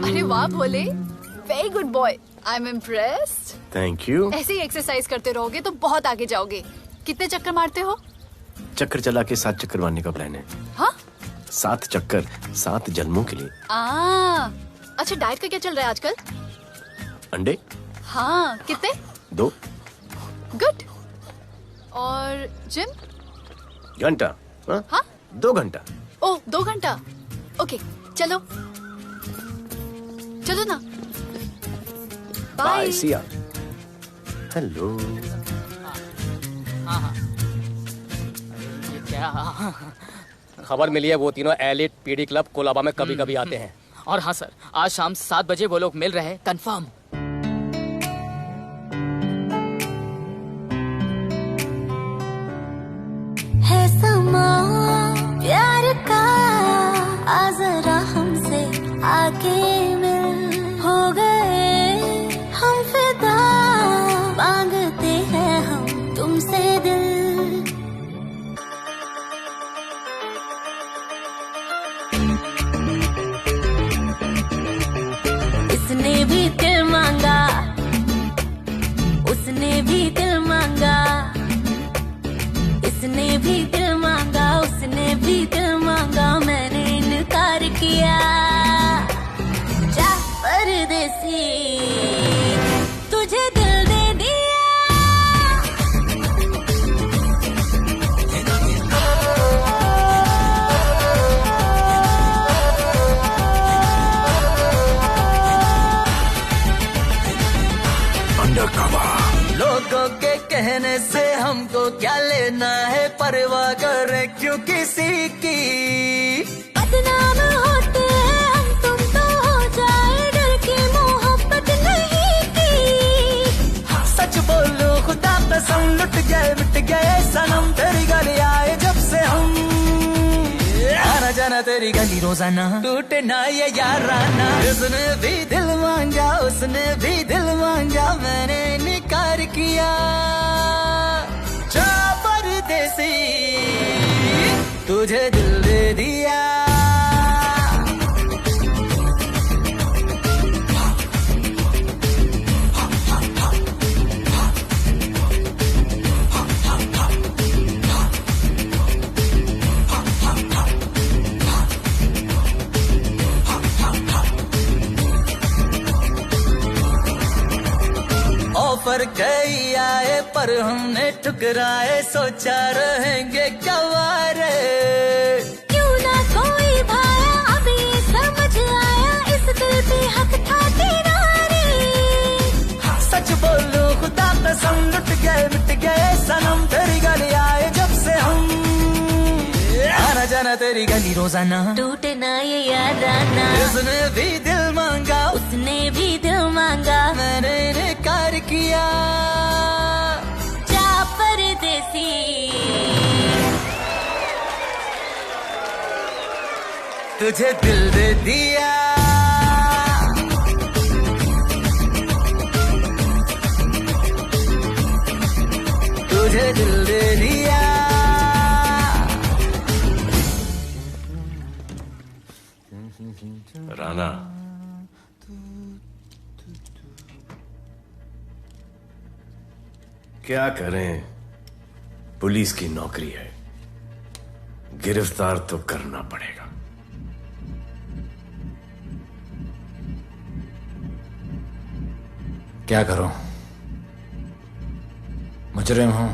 अरे वाह Bhole, very good boy. I am impressed. Thank you. ऐसे ही एक्सरसाइज करते रहोगे तो बहुत आगे जाओगे। कितने चक्कर मारते हो? चक्कर चला के 7 चक्कर मारने का प्लान है। हाँ? 7 चक्कर 7 जन्मों के लिए। अच्छा, डाइट का क्या चल रहा है आजकल? अंडे? हाँ, कितने? 2 गुड। और जिम? घंटा। हाँ? 2 घंटा। ओह, 2 घंटा। ओके चलो चलो ना। बाय, सी या। हेलो। हाँ ये क्या? खबर मिली है वो तीनों एलिट पीडी क्लब कोलाबा में कभी कभी आते हैं। और हाँ सर, आज शाम 7 बजे वो लोग मिल रहे हैं, कंफर्म। है समा प्यार का, आ जरा हमसे आके मिल, हो गए हम फिदा, मांगते हैं हम तुमसे दिल। इसने भी दिल मांगा, उसने भी दिल मांगा, इसने भी दिल मांगा, उसने भी दिल मांगा, मैंने इनकार किया। जा परदेसी, तुझे दिल दे दिया। लोगों के कहने से हमको क्या लेना है, परवाह करे क्यों किसी की। बदनाम होते हैं हम, तुम तो हो जाए, डर की मोहब्बत नहीं की। सच बोलो खुदा कसम, लुट गए मिट गए सनम, तेरी गली आए जब से हम। आना जाना तेरी गली रोजाना, टूटे ना ये याराना। उसने भी दिल मांगा, उसने भी दिल मांगा, मैंने इनकार किया। जा परदेसी, तुझे दिल दे दिया। ऑफर कई आए पर हमने ठुकराए, सोचा रहेंगे क्या वारे। क्यों ना कोई भाया, अभी समझ आया, इस दिल पे हक था तेरा रे। सच बोलो खुदा कसम, लुट गए मिट गए सनम, तेरी गली आए जब से हम। आना जाना तेरी गली रोजाना, टूटे ना ये याराना। उसने भी दिल मांगा, उसने भी दिल मांगा, मैंने इनकार किया। जा परदेसी, तुझे दिल दे दिया। तुझे दिल दे दिया। राना, क्या करें, पुलिस की नौकरी है, गिरफ्तार तो करना पड़ेगा। क्या करूं, मुजरिम हूं,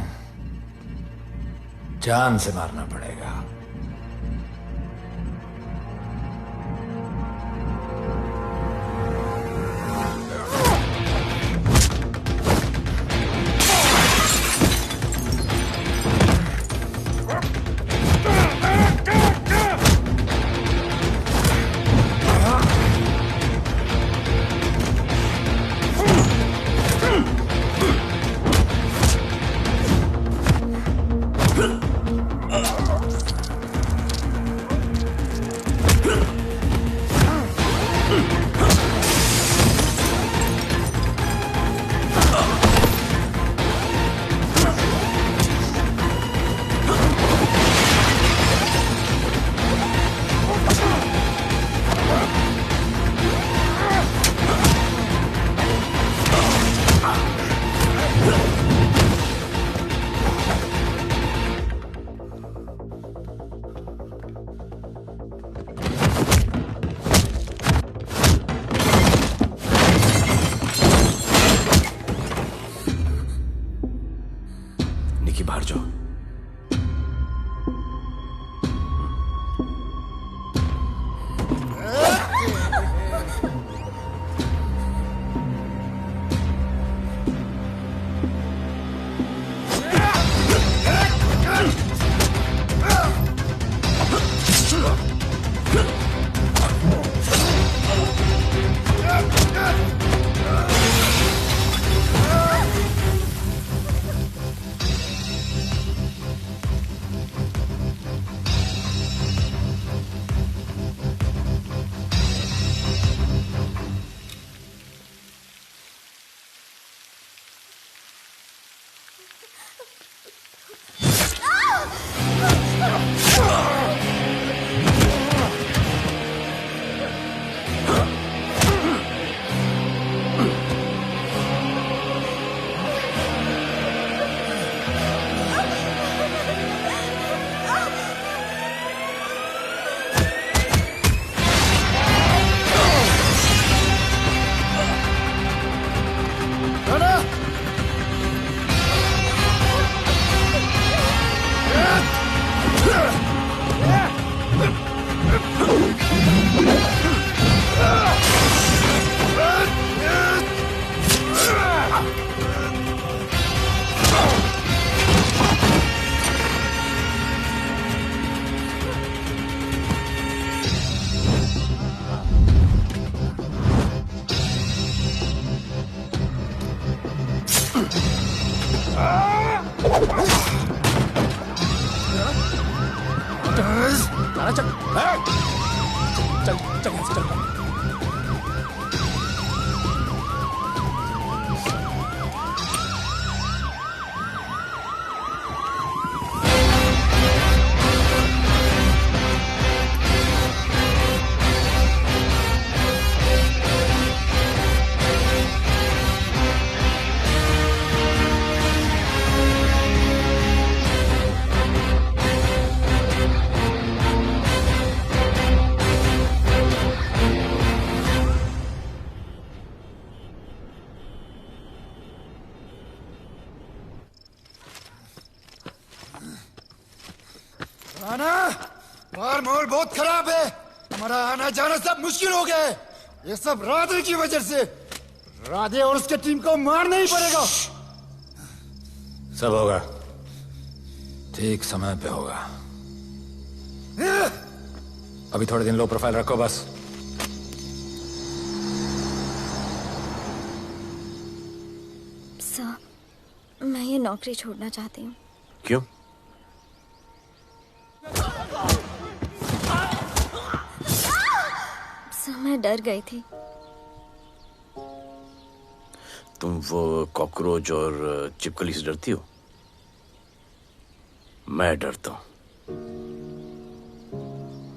जान से मारना पड़ेगा। बाहर जाओ। राणा, बाहर माहौल बहुत खराब है। हमारा आना जाना सब मुश्किल हो गया है। ये सब राधे की वजह से। राधे और उसके टीम को मारना ही पड़ेगा। सब होगा, ठीक समय पे होगा। अभी थोड़े दिन लो प्रोफाइल रखो बस। सर, मैं ये नौकरी छोड़ना चाहती हूँ। क्यों? सर, मैं डर गई थी। तुम वो कॉकरोच और चिपकली से डरती हो? मैं डरता हूं।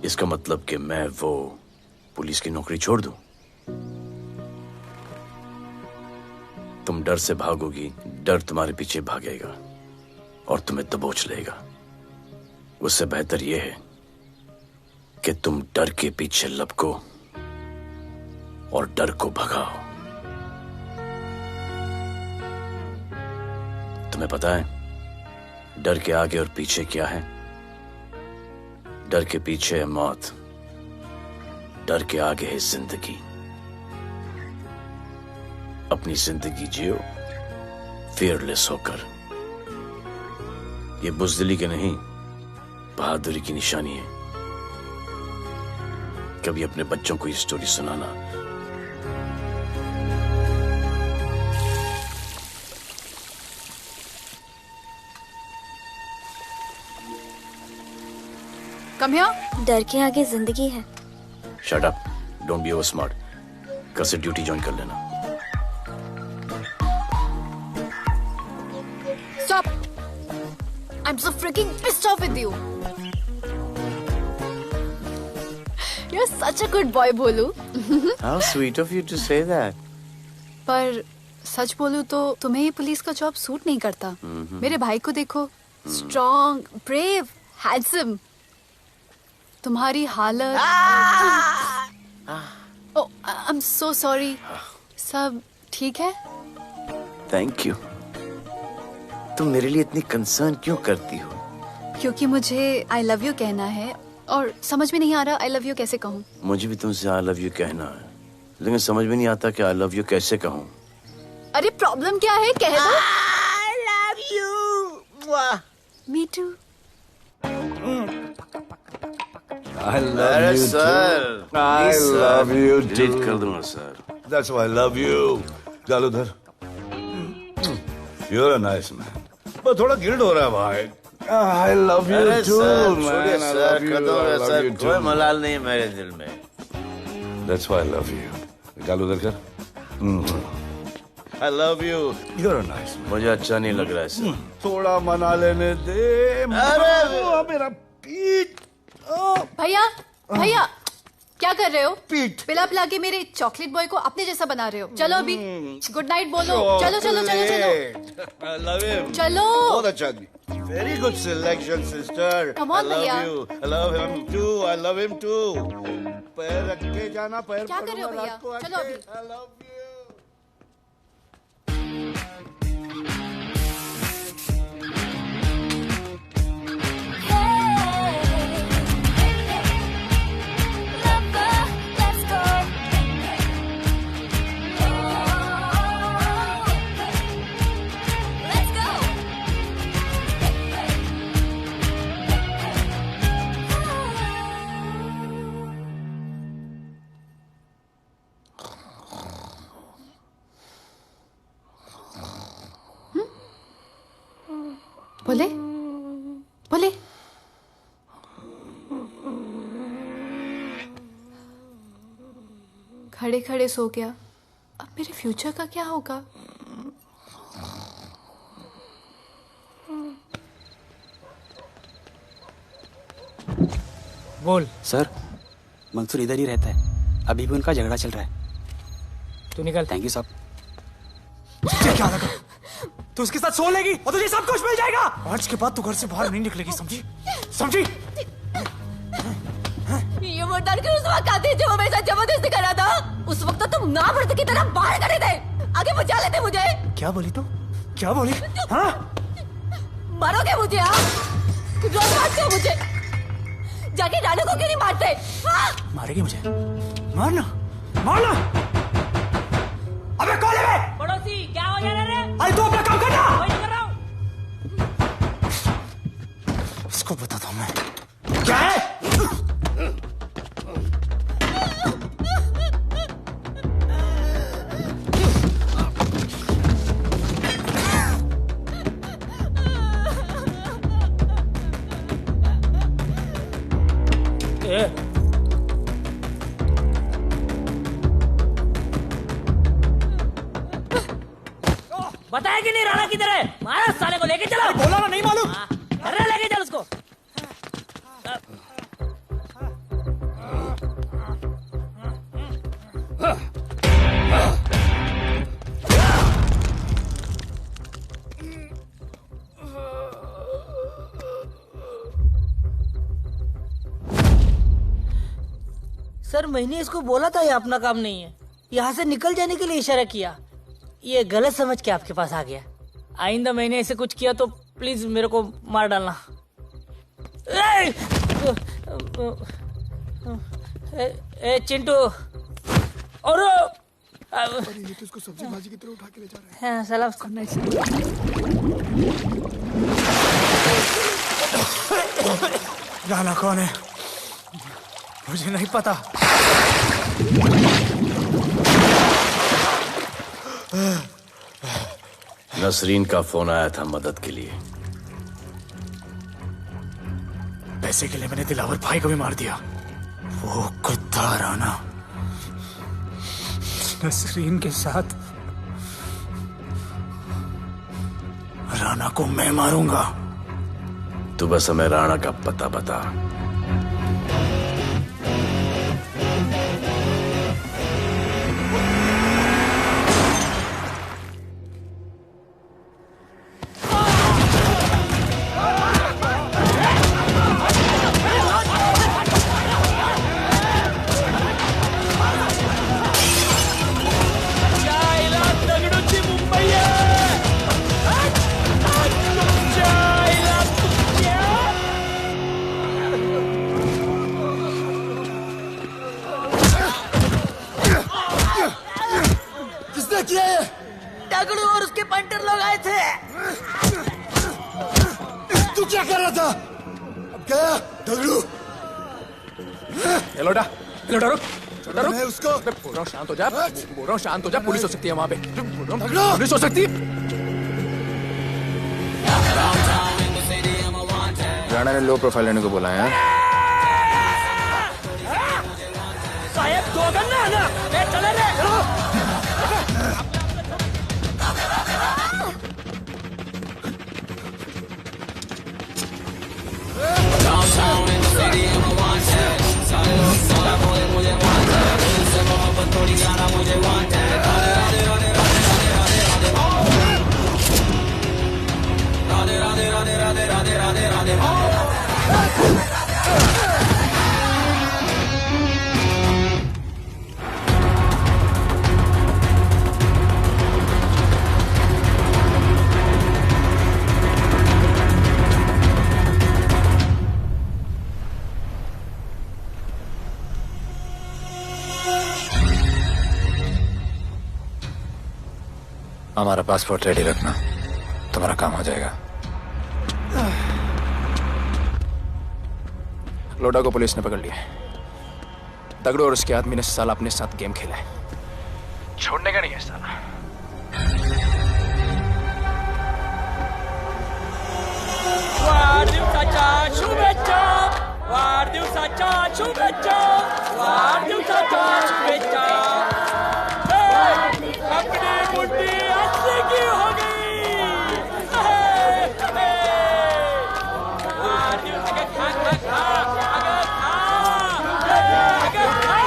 इसका मतलब कि मैं वो पुलिस की नौकरी छोड़ दूं? तुम डर से भागोगी, डर तुम्हारे पीछे भागेगा और तुम्हें दबोच लेगा। उससे बेहतर यह है कि तुम डर के पीछे लपको और डर को भगाओ। तुम्हें पता है डर के आगे और पीछे क्या है? डर के पीछे है मौत, डर के आगे है जिंदगी। अपनी जिंदगी जियो फियरलेस होकर। ये बुज़दिली की नहीं, बहादुरी की निशानी है। कभी अपने बच्चों को ये स्टोरी सुनाना। Come here. डर के आगे जिंदगी है। Shut up, don't be over smart. कल से ड्यूटी ज्वाइन कर लेना। Stop! I'm so freaking pissed off with you. You're such a good boy, Bholu. How sweet of you to say that. पर सच बोलूं तो तुम्हें ये पुलिस का जॉब सूट नहीं करता। मेरे भाई को देखो, स्ट्रॉन्ग, ब्रेव, हैंडसम। तुम्हारी हालत। Oh, I'm so sorry. सब ठीक है? Thank you. तुम मेरे लिए इतनी कंसर्न क्यों करती हो? क्योंकि मुझे I love you कहना है और समझ में नहीं आ रहा I love you कैसे कहूँ। मुझे भी तुमसे I love you कहना है, लेकिन समझ में नहीं आता कि I love you कैसे कहूँ। अरे प्रॉब्लम क्या है, कह दो। I love you. Me too. I love you sir. too. I love you too. Delete कर दूंगा sir. That's why I love you. चल उधर. You're a nice man. but थोड़ा गिल्ड हो रहा है भाई. I love you too, man. I love you. I love you too. कोई मलाल नहीं है मेरे दिल में. That's why I love you. निकाल उधर कर. I love you. You're a nice man. मुझे अच्छा नहीं लग रहा है सर। थोड़ा मना लेने दे। अरे मेरा पीठ। भैया भैया क्या कर रहे हो? पीठ पिला पिला के मेरे चॉकलेट बॉय को अपने जैसा बना रहे हो। चलो अभी गुड नाइट बोलो। चलो चलो चलो चलो। I love him. चलो। बहुत अच्छा आदमी। Very good selection, sister. Come on, भैया। I love you. I love him too. I love him too. पैर रख के जाना, पैर क्या कर रहे हो भैया? चलो अभी। I love you. बोले बोले खड़े खड़े सो गया। अब मेरे फ्यूचर का क्या होगा? बोल। सर मंसूर इधर ही रहता है, अभी भी उनका झगड़ा चल रहा है। तू निकल। थैंक यू साहब। तुझे क्या लगा तू उसके साथ सो लेगी और तुझे सब कुछ मिल जाएगा? आज के बाद तू घर से बाहर नहीं निकलेगी, समझी? समझी? ये वो डर के उस वक्त आते जब मेरे साथ जबरदस्ती कर रहा था। उस वक्त तो तुम ना मर्द की तरह बाहर खड़े थे, आगे बचा लेते मुझे। क्या बोली तू? क्या बोली? हाँ? मारोगे मुझे? रोज मारते हो मुझे, जाके रानू को क्यों नहीं मारते? हाँ? मारेगी मुझे? मारना मारना। अबे कौन है? पड़ोसी क्या हो जा रहा है? अरे तू अपना काम करना। वही कर रहा हूँ। इसको बताता हूँ मैं क्या है। बताया कि नहीं राणा किधर है? मारा साले को, लेके चलो। बोला ना नहीं मालूम। अरे लेके चल उसको। सर मैंने इसको बोला था ये अपना काम नहीं है, यहाँ से निकल जाने के लिए इशारा किया, ये गलत समझ के आपके पास आ गया। आइंदा मैंने ऐसे कुछ किया तो प्लीज मेरे को मार डालना। ए चिंटू और ये तो इसको सब्जी भाजी की तरह उठा के ले जा रहा है। हाँ, साला उसको राणा कौन है मुझे नहीं पता। नसरीन का फोन आया था मदद के लिए। पैसे के लिए मैंने दिलावर भाई को भी मार दिया। वो कुत्ता राणा नसरीन के साथ, राणा को मैं मारूंगा। तू बस हमें राणा का पता बता। डगड़ू और उसके पंटर लोग आए थे। तू क्या कर रहा था? अब क्या डगड़ू? लोटा रुक। मैं उसको बोल रहा हूँ शांत हो जा, बोल रहा हूँ शांत हो जा। पुलिस हो सकती है वहाँ पे, पुलिस हो सकती है। राणा ने लो प्रोफाइल लेने को बोला है। साहेब दो गन्ना है ना, चले रे। मुझे want है, दिल से मोहब्बत थोड़ी ज्यादा मुझे want है। राधे राधे राधे राधे राधे राधे राधे राधे राधे राधे राधे राधे राधे। हमारा पासपोर्ट रेडी रखना, तुम्हारा काम हो जाएगा। लोडा को पुलिस ने पकड़ लिया। दगड़ू और उसके आदमी ने साला अपने साथ गेम खेला है, छोड़ने का नहीं है साला। वाढदिवसाच्या शुभेच्छा, वाढदिवसाच्या शुभेच्छा, वाढदिवसाच्या शुभेच्छा। अपनी मुट्ठी अच्छी की हो गई। वाढदिवसाच्या खा खा खा, अगं खा, अगं खा।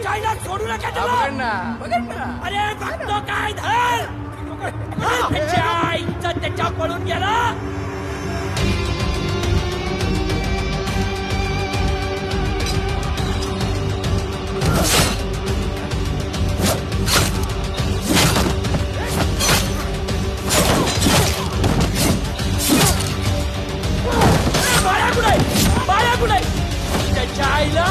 चाइना छोड़ू नका त्याला। अरे बघतो काय धर। त्याच्या आईचा त्याच्या पळून गेला। बाळा कुठे त्याच्या आईला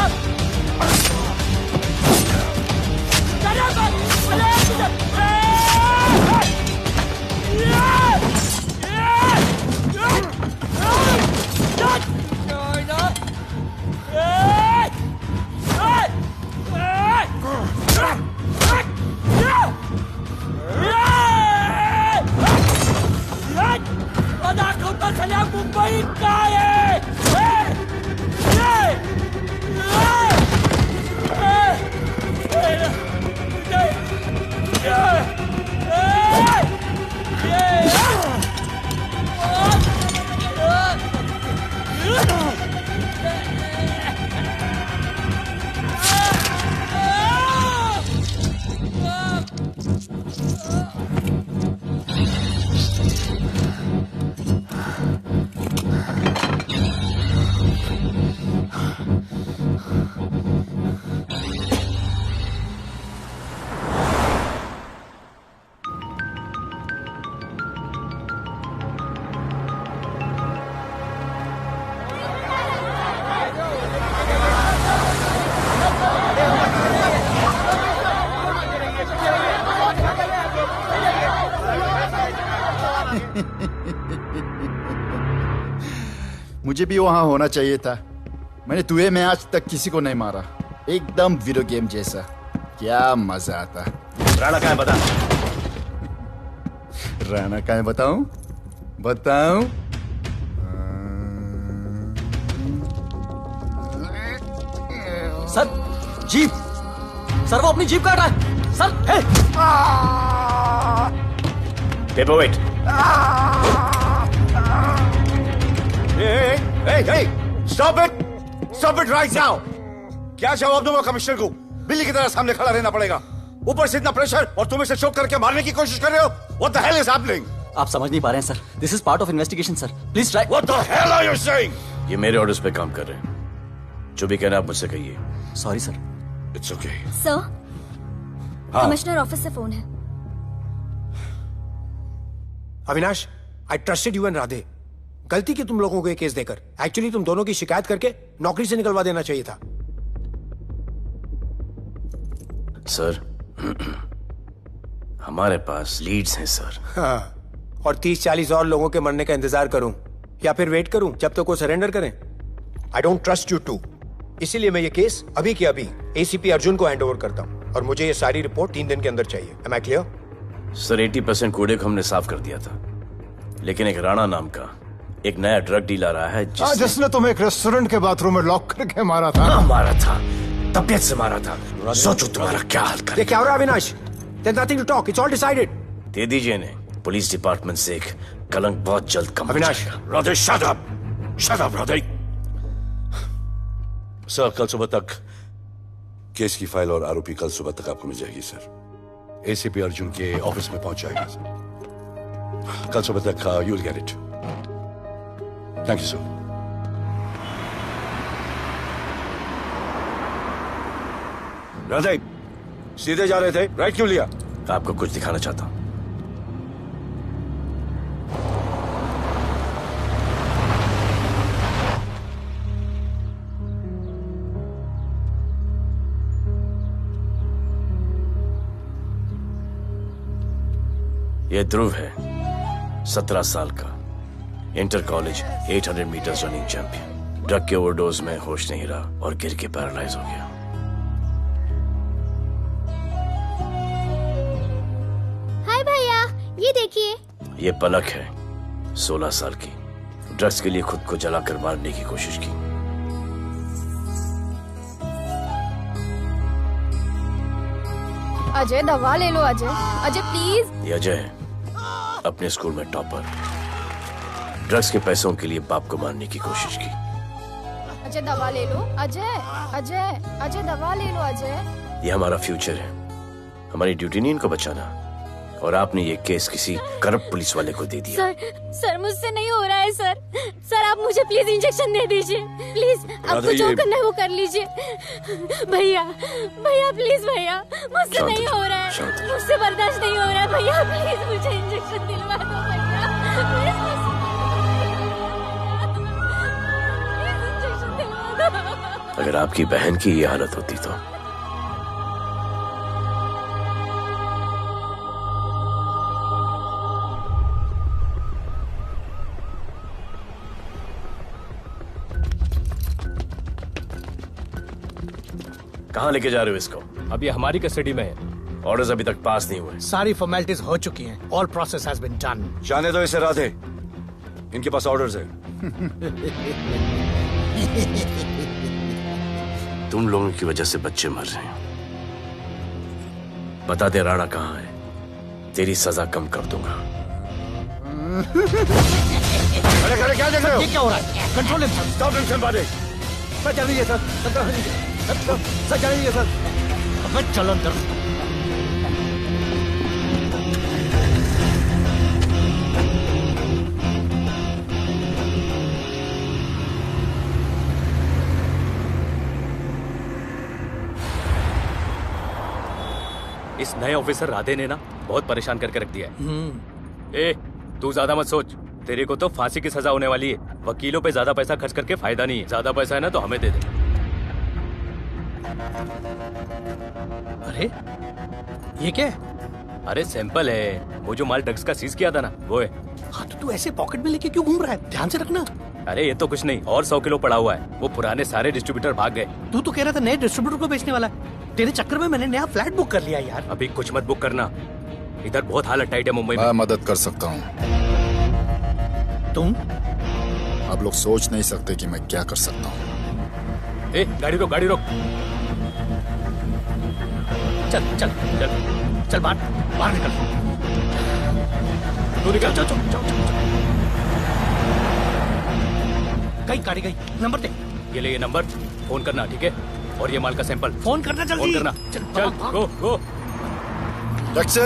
दाखवता झाल्या मुंबईत काय मुझे भी वहां होना चाहिए था। मैंने तुए में आज तक किसी को नहीं मारा। एकदम वीडियो गेम जैसा। क्या मजा आता। राणा कहाँ है बता। राणा कहाँ है बताऊं? बताऊं? सर जीप, सर वो अपनी जीप काट रहा है sir. Hey paperweight. Hey, stop it! Stop it right now! क्या जवाब दूंगा कमिश्नर को? बिल्ली की तरह सामने खड़ा रहना पड़ेगा। ऊपर से इतना प्रेशर और तुम इसे चोक करके मारने की कोशिश कर रहे हो। What the hell is happening? आप समझ नहीं पा रहे हैं sir. This is part of investigation, sir. Please try. What the hell are you saying? ये मेरे ऑर्डर्स पे काम कर रहे हैं। जो भी कहना आप मुझसे कहिए। Sorry sir. It's okay. Sir, commissioner office से फोन है। Avinash, I trusted you and Radhe. गलती की तुम लोगों को ये केस देकर। एक्चुअली तुम दोनों की शिकायत करके नौकरी से निकलवा देना चाहिए था। सर, हमारे पास लीड्स हैं सर। हाँ, और 30-40 और लोगों के मरने का इंतजार करूं या फिर वेट करूं जब तक वो सरेंडर करें? I don't trust you too, इसीलिए मैं ये केस अभी के अभी एसीपी अर्जुन को हैंड ओवर करता हूं और मुझे ये सारी रिपोर्ट 3 दिन के अंदर चाहिए। Am I clear? सर 80% कूड़े को हमने साफ कर दिया था, लेकिन एक राणा नाम का एक नया ड्रग डीलर आया है जिसने तुम्हें एक रेस्टोरेंट के बाथरूम में लॉक करके मारा था। हाँ, मारा था, तबीयत से मारा था। सोचो तुम्हारा क्या हाल करे। ये क्या हो रहा है Avinash? There's nothing to talk. It's all decided. दे दीजिए इन्हें। पुलिस डिपार्टमेंट से एक कलंक बहुत जल्द कम हो अविनाश, जाएगा। Radhe shut up. Shut up, Radhe. Sir कल सुबह तक केस की फाइल और आरोपी कल सुबह तक आपको मिल जाएगी सर। एसीपी अर्जुन के ऑफिस में पहुंच जाएगा सर। कल सुबह तक you will get it. Thank you sir. Radhe सीधे जा रहे थे, राइट क्यों लिया? आपको कुछ दिखाना चाहता हूं। यह ध्रुव है, 17 साल का, inter college 800 meters running champion. Drug के ओवरडोज में होश नहीं रहा और गिर के पैरालाइज हो गया। हाय भैया, ये देखिए। ये पलक है, 16 साल की, ड्रग्स के लिए खुद को जलाकर मारने की कोशिश की। अजय दवा ले लो। अजय, अजय प्लीज। ये अजय है, अपने स्कूल में टॉपर। ड्रग्स के पैसों के लिए बाप को मारने की कोशिश की। अजय दवा ले लो। अजय, अजय, अजय दवा ले लो। अजय, ये हमारा फ्यूचर है, हमारी ड्यूटी नहीं इनको बचाना। और आपने ये केस किसी करप्ट पुलिस वाले को दे दिया। सर मुझसे नहीं हो रहा है सर। सर आप मुझे प्लीज इंजेक्शन दे दीजिए प्लीज। आपको जो करना है वो कर लीजिए। भैया भैया प्लीज भैया, मुझसे नहीं हो रहा है, मुझसे बर्दाश्त नहीं हो रहा है भैया, प्लीज मुझे इंजेक्शन दिलवा दो भैया, इंजेक्शन दिलवा दो। अगर आपकी बहन की ये हालत होती तो कहाँ लेके जा रहे हो इसको? अभी हमारी कस्टडी में है। ऑर्डर्स अभी तक पास नहीं हुए। सारी फॉर्मेलिटीज हो चुकी हैं। All process has been done. जाने दो इसे राधे, इनके पास ऑर्डर्स है। तुम लोगों की वजह से बच्चे मर रहे हैं। बता दे राणा कहाँ है, तेरी सजा कम कर दूंगा। अरे क्या देख रहे हो? ये क्या हो रहा है? Control himself. Stop himself Radhe. Sir चल रही है सर, सर चल रही है सर। अब चलो अंदर। इस नए ऑफिसर राधे ने ना बहुत परेशान करके रख दिया है। ए, तू ज्यादा मत सोच, तेरे को तो फांसी की सजा होने वाली है। वकीलों पे ज्यादा पैसा खर्च करके फायदा नहीं है। ज्यादा पैसा है ना तो हमें दे दे। अरे ये क्या है? अरे सैंपल है, वो जो माल ड्रग्स का सीज किया था ना वो है। हाँ तो तू ऐसे पॉकेट में लेके क्यों घूम रहा है? ध्यान से रखना। अरे ये तो कुछ नहीं, और 100 किलो पड़ा हुआ है। वो पुराने सारे डिस्ट्रीब्यूटर भाग गए। तू तो कह रहा था नए डिस्ट्रीब्यूटर को बेचने वाला है। तेरे चक्कर में मैंने नया फ्लैट बुक कर लिया यार। अभी कुछ मत बुक करना, इधर बहुत हालत टाइट है मुंबई में। मैं मदद कर सकता हूँ। तुम? आप लोग सोच नहीं सकते कि मैं क्या कर सकता हूँ। ए, गाड़ी रोक, गाड़ी रोक। चल चल चल चल, बाहर निकल। तू निकल। चल चल चल। गई गाड़ी गई। नंबर दे। ये ले, ये नंबर, फोन करना ठीक है। और ये माल का सैंपल फोन करना जल्दी। फोन करना। चल गो गो। टैक्सी।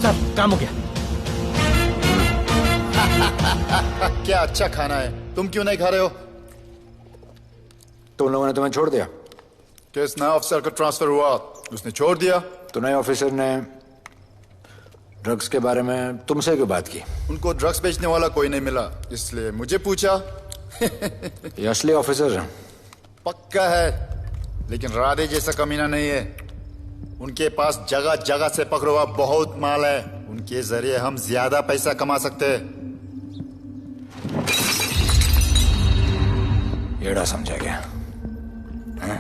सर काम हो गया। क्या अच्छा खाना है, तुम क्यों नहीं खा रहे हो? तुम लोगों ने तुम्हें छोड़ दिया? केस नया ऑफिसर का ट्रांसफर हुआ, उसने छोड़ दिया। तो नए ऑफिसर ने ड्रग्स के बारे में तुमसे क्यों बात की? उनको ड्रग्स बेचने वाला कोई नहीं मिला, इसलिए मुझे पूछा। ये असली ऑफिसर है? पक्का है, लेकिन राधे जैसा कमीना नहीं है। उनके पास जगह जगह से पकड़ा हुआ बहुत माल है, उनके जरिए हम ज्यादा पैसा कमा सकते हैं। गेड़ा समझा क्या? हैं?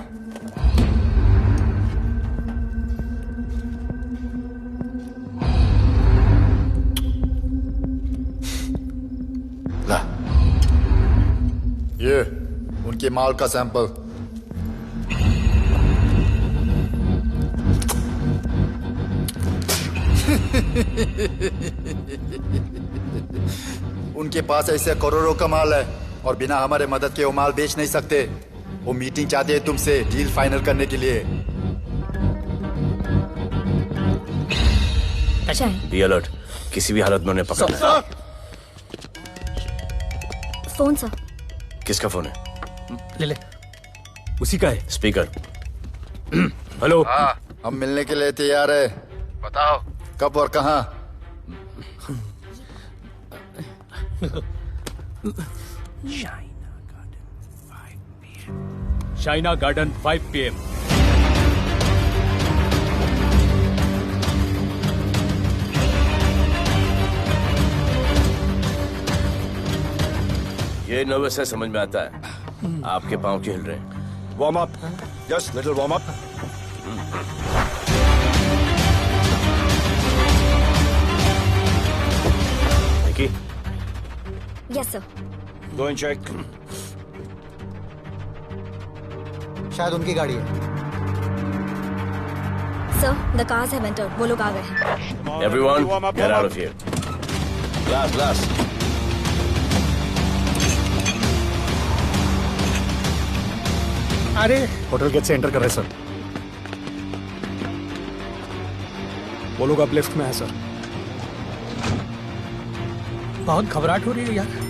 ला, ये उनके माल का सैंपल। उनके पास ऐसे करोड़ों का माल है और बिना हमारे मदद के वो माल बेच नहीं सकते। वो मीटिंग चाहते हैं तुमसे डील फाइनल करने के लिए। बी अलर्ट, किसी भी हालत में उन्हें पकड़ना है। Phone sir. किसका फोन है? ले ले, उसी का है। स्पीकर। हेलो। हाँ, हम मिलने के लिए तैयार है। बताओ कब और कहाँ? Shaina garden 5 PM। ये नर्वस है, समझ में आता है। आपके पांव क्यों हिल रहे हैं? Warm up, just little warm up. Nikki. Yes sir. Go and check. शायद उनकी गाड़ी है। Sir, the cars have entered. वो लोग आ गए हैं। Everyone, get out of here. Glass. अरे होटल गेट से एंटर कर रहे सर। वो लोग अब लेफ्ट में है सर। बहुत घबराहट हो रही है यार।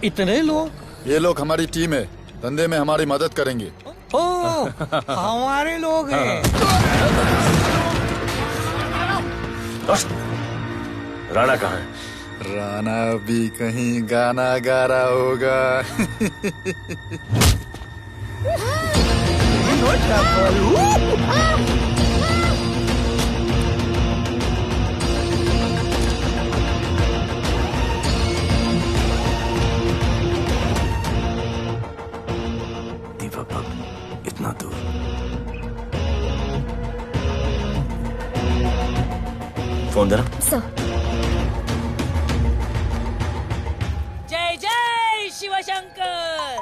इतने लोग? ये लोग हमारी टीम है, धंधे में हमारी मदद करेंगे। ओ, हमारे लोग हैं। राणा कहाँ है? राणा भी कहीं गाना गा रहा होगा। इतना दूर। फोन देना। सर। जय जय शिवशंकर।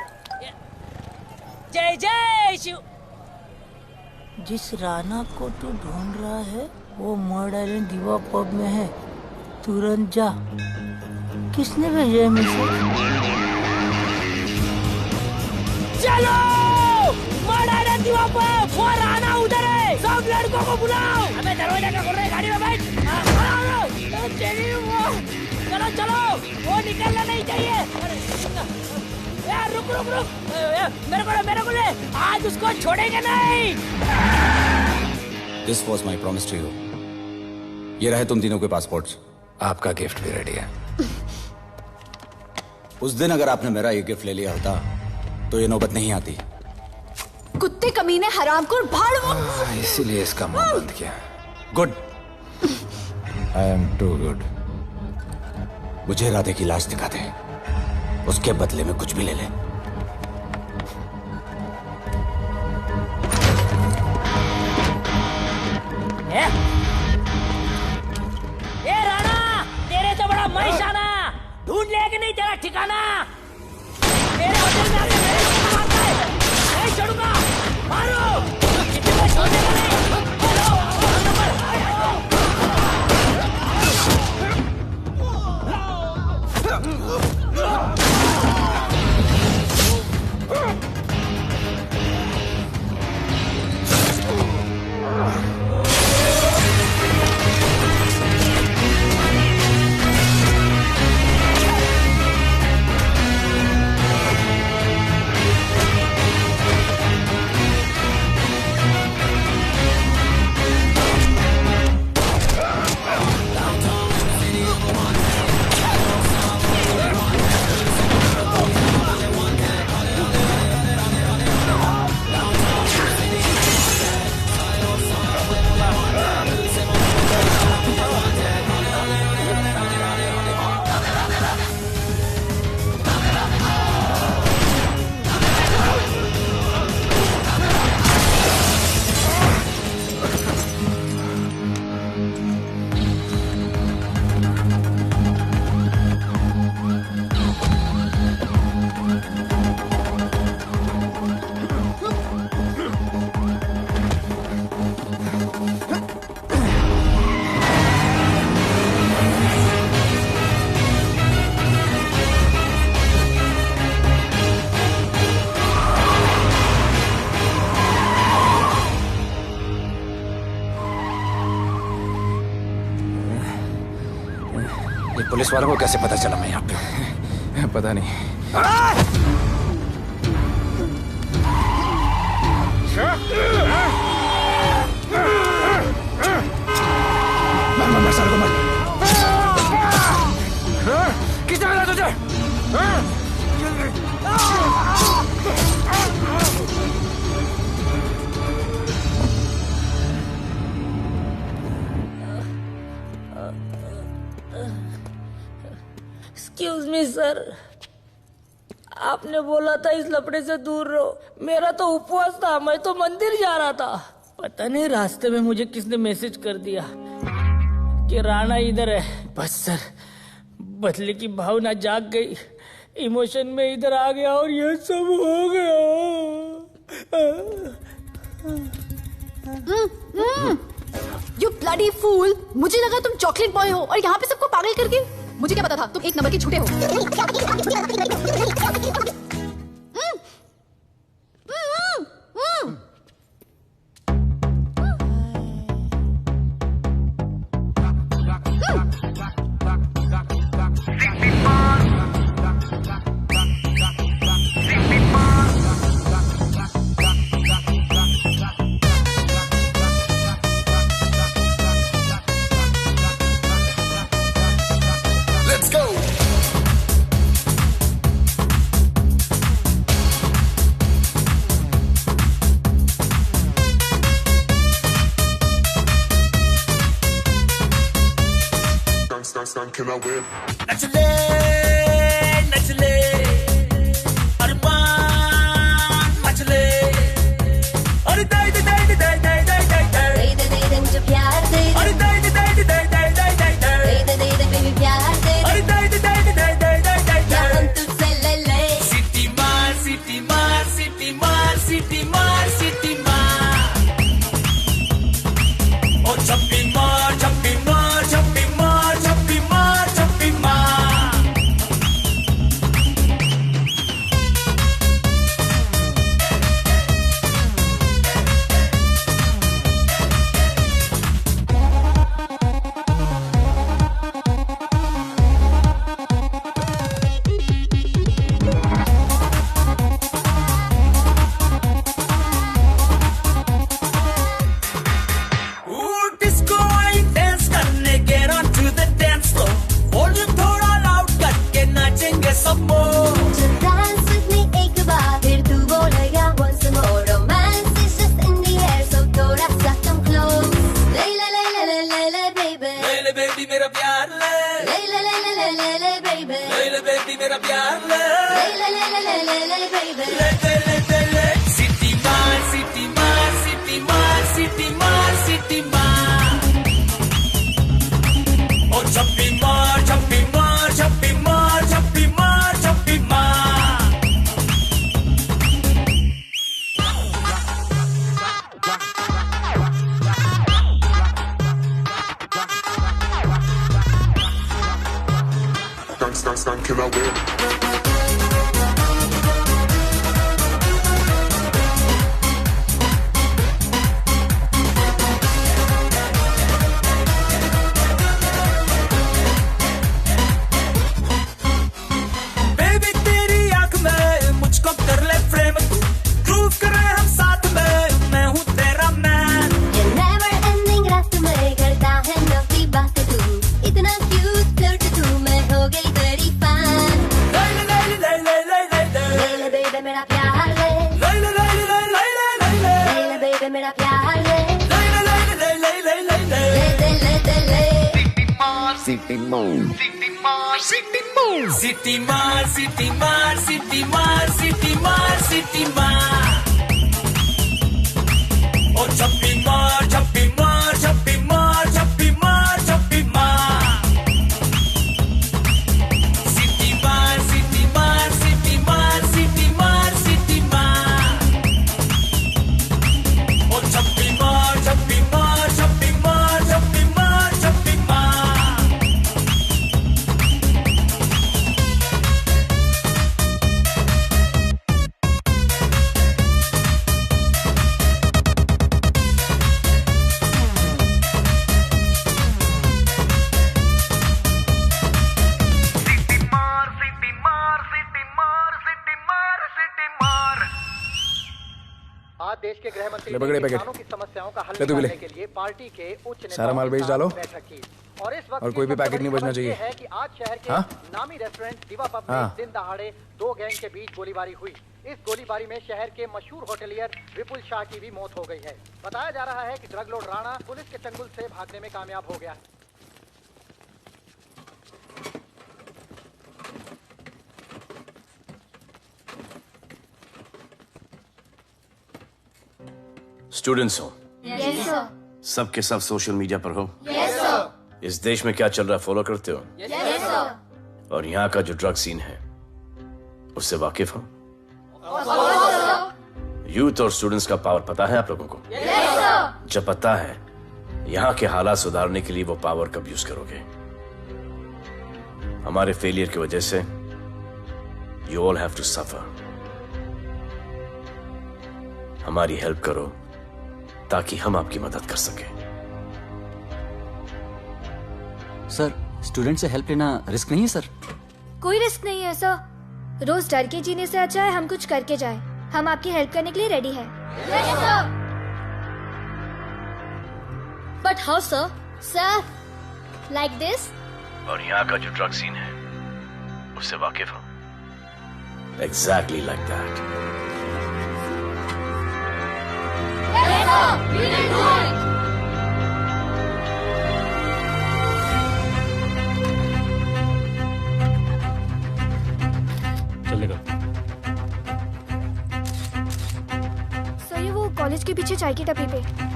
जय जय शिव। जिस राणा को तू ढूंढ रहा है वो मर्ड आइलैंड दीवा पब में है। तुरंत जा। किसने भेजा है मैसेज? चलो दीवा पब, वो राणा उधर है। सब लड़कों को बुलाओ। अबे दरवाजा क्या खोल रहे? गाड़ी में बैठ। चलो चलो, वो निकलना नहीं चाहिए। यार रुक रुक रुक, मेरे को ले। आज उसको छोड़ेंगे नहीं। This was my promise to you. ये रहे तुम तीनों के पासपोर्ट्स। आपका गिफ्ट भी रेडी है। उस दिन अगर आपने मेरा ये गिफ्ट ले लिया होता तो ये नौबत नहीं आती। कुत्ते कमीने हरामखोर भाड़। इसीलिए इसका मुंह बंद किया। Good. I am too good. मुझे राधे की लाश दिखा दे, उसके बदले में कुछ भी ले ले। ए राणा, तेरे तो बड़ा मैशाना। ढूंढ लिया कि नहीं तेरा ठिकाना? मेरे होटल में आके मेरे को मारता है। नहीं छोड़ूंगा, मारो। किसी को छोड़ेगा नहीं। ये पुलिस वालों को कैसे पता चला मैं यहाँ पे? पता नहीं। मर साले को मर। किसने मिला तुझे? एक्सक्यूज मी सर, आपने बोला था इस लफड़े से दूर रहो। मेरा तो उपवास था, मैं तो मंदिर जा रहा था। पता नहीं रास्ते में मुझे किसने मैसेज कर दिया कि राणा इधर है। बस सर, बदले की भावना जाग गई, इमोशन में इधर आ गया और ये सब हो गया। You bloody fool! मुझे लगा तुम चॉकलेट बॉय हो और यहाँ पे सबको पागल करके। मुझे क्या पता था तुम एक नंबर के झूठे हो। Let's go! Can I win? नचले नचले अरमान मचले अरे दाई दे दाई दे दाई दाई दाई दाई दे दे मुझे प्यार दे अरे दाई दे दाई दे दाई दाई दाई दाई दे बेबी प्यार दे अरे दाई दे दाई दे दाई दाई दाई दाई हम तुझसे ले ले सिटी मार सिटी मार सिटी मार सिटी मार सिटी मार ओ छप्पी मार छप्पी मार छप्पी मार छप्पी मार छप्पी मार डिस्को आई डांस करने get on to the dance floor volume थोड़ा लाउड करके नाचेंगे सब मोर Dance with me एक बार फिर तू बोलेगा once more romance is just in the air so थोड़ा सा come close ले ले ले ले ले ले ले baby ले ले बेबी मेरा प्यार ले ले ले ले ले ले ले ले baby ले ले बेबी मेरा प्यार ले ले ले ले ले ले ले baby ले ले ले सिटी मार सिटी मार सिटी मार सिटी मार सिटी मार ओ छप्पी मार छप्पी मार छप्पी मार छप्पी मार छप्पी मार Can I win? बेबी तेरी आंख में मुझको कर ले फ्रेम तू ग्रूव करे हम साथ में मैं हूँ तेरा मैन ये never ending रात में करता है नौकरी बात तू इतना cute flirt तू मैं हो गई तेरी fan ले ले ले ले ले ले ले ले ले ले baby मेरा प्यार ले ले ले ले ले ले ले ले ले ले baby मेरा प्यार ले ले ले ले ले ले ले ले ले दे ले City Moon. सिटी मार सिटी मार सिटी मार सिटी मार सिटी मार ओ छप्पी मार छप्पी मार छप्पी मार छप्पी मार छप्पी मार सिटी मार सिटी मार सिटी मार सिटी मार सिटी मार ओ छप्पी मार छप्पी मार छप्पी मार छप्पी मार छप्पी मार ले पकड़े पैकेट। किसानों की समस्याओं का हल ले तू भी ले। निकालने के लिए पार्टी के उच्च नेताओं सारा माल के बेच साथ डालो। बैठक की। और इस वक्त और कोई भी पैकेट नहीं बचना चाहिए। है कि आज शहर के हाँ? नामी रेस्टोरेंट दिवा पब में हाँ। दिन दहाड़े 2 गैंग के बीच गोलीबारी हुई। इस गोलीबारी में शहर के मशहूर होटलियर विपुल शाह की भी मौत हो गई है। बताया जा रहा है कि ड्रग लॉर्ड राणा पुलिस के चंगुल से भागने में कामयाब हो गया है। स्टूडेंट्स हो, यस सर, सब के सब सोशल मीडिया पर हो। यस सर, इस देश में क्या चल रहा है फॉलो करते हो? यस सर, और यहाँ का जो ड्रग सीन है उससे वाकिफ हो? यूथ और स्टूडेंट्स का पावर पता है आप लोगों को? यस सर, जब पता है, यहाँ के हालात सुधारने के लिए वो पावर कब यूज करोगे? हमारे फेलियर की वजह से you all have to suffer. हमारी हेल्प करो ताकि हम आपकी मदद कर सकें। सर, स्टूडेंट से हेल्प लेना रिस्क नहीं है सर? कोई रिस्क नहीं है सर। रोज डर के जीने से अच्छा है हम कुछ करके जाए। हम आपकी हेल्प करने के लिए रेडी हैं। But how sir? Sir, like this? और यहाँ का जो ड्रग सीन है उससे वाकिफ हो? Exactly like that. चलेगा। सर ये वो कॉलेज के पीछे चाय की टपरी पे।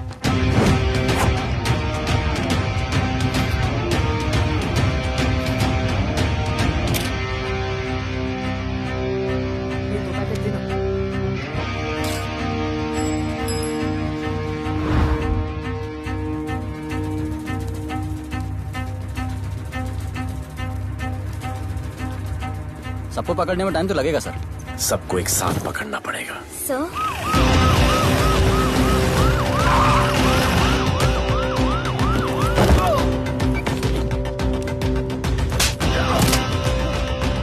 सबको पकड़ने में टाइम तो लगेगा सर। सबको एक साथ पकड़ना पड़ेगा। सर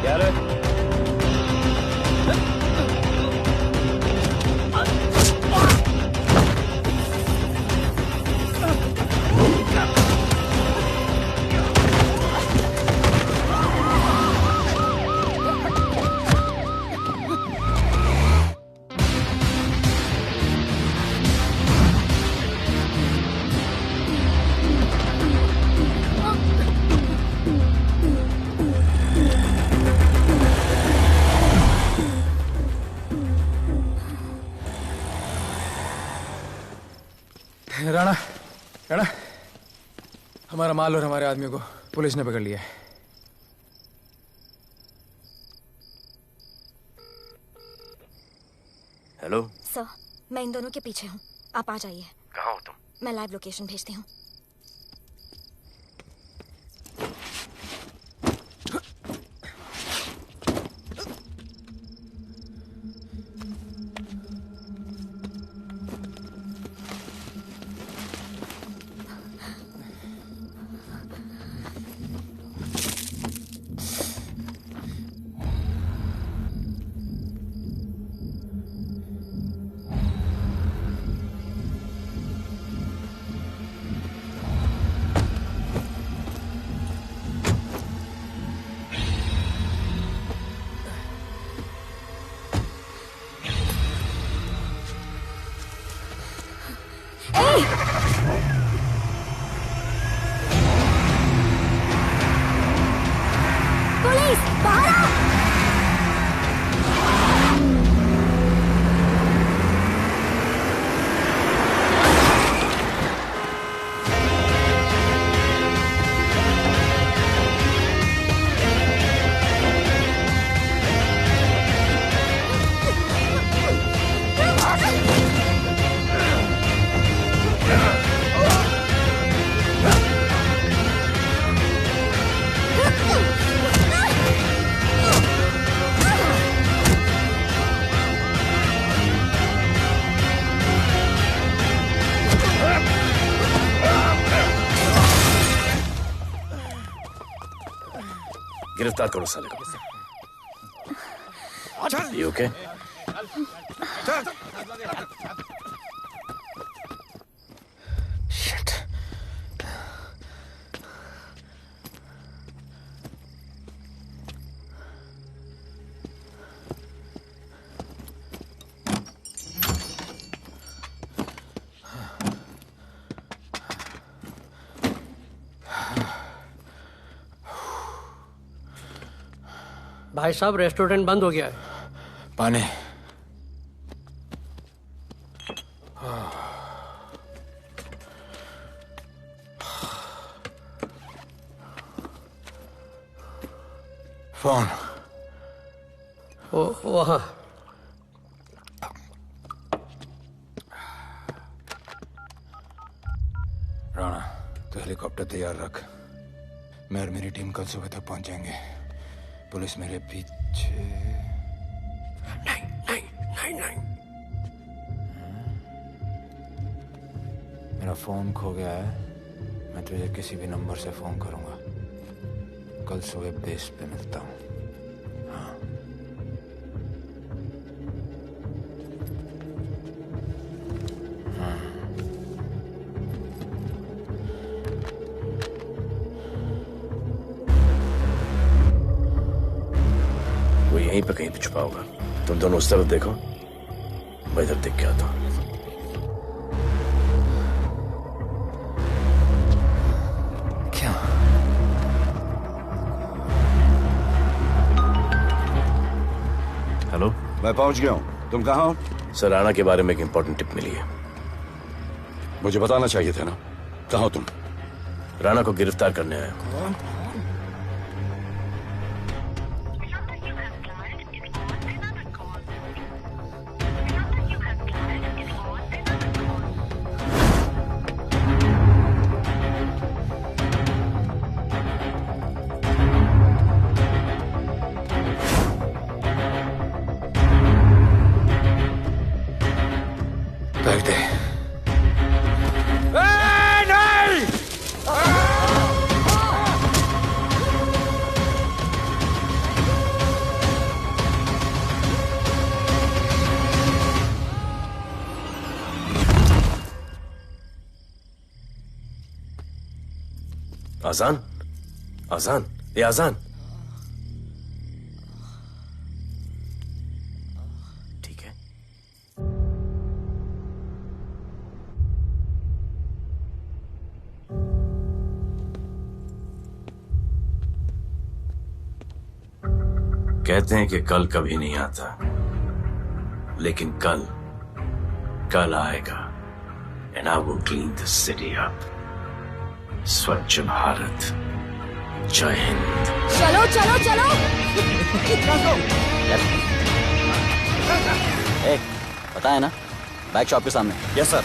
क्या रे? राणा, राणा, हमारा माल और हमारे आदमियों को पुलिस ने पकड़ लिया है। हेलो, सर मैं इन दोनों के पीछे हूँ। आप आ जाइए। कहाँ हो तुम? मैं लाइव लोकेशन भेजती हूँ। पुलिस बाहर आओ! गिरफ्तार करो साले को। You okay? भाई साहब रेस्टोरेंट बंद हो गया है। पानी। फोन। वहाँ। राणा, तो हेलीकॉप्टर तैयार रख। मैं और मेरी टीम कल सुबह तक पहुंच जाएंगे। पुलिस मेरे पीछे। नहीं। मेरा फोन खो गया है। मैं तुझे किसी भी नंबर से फोन करूंगा। कल सुबह बेस पे मिलता हूँ। हाँ। वो यहीं पे कहीं पे छुपा होगा। तुम दोनों उस तरफ देखो, मैं इधर देख के आता हूँ। क्या? हेलो, मैं पहुंच गया हूँ। तुम कहाँ हो? सर, राणा के बारे में एक इंपॉर्टेंट टिप मिली है। मुझे बताना चाहिए था ना। कहाँ हो तुम? राणा को गिरफ्तार करने आया हूँ। बैग दे। आजान, आजान, ये आजान। ठीक है। कहते हैं कि कल कभी नहीं आता, लेकिन कल आएगा। And I will clean the city up. स्वच्छ भारत। जय हिंद। चलो चलो चलो। पता है ना, बैग शॉप के सामने। Yes sir.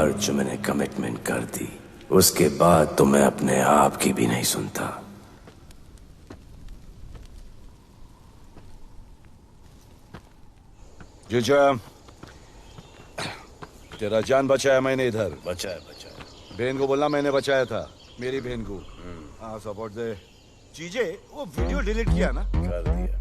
बार जो मैंने कमिटमेंट कर दी उसके बाद तो मैं अपने आप की भी नहीं सुनता। जीजा, तेरा जान बचाया मैंने इधर। बचाया। बहन को बोलना मैंने बचाया था, मेरी बहन को। हाँ सपोर्ट दे। चीजे वो वीडियो डिलीट किया ना? कर दिया।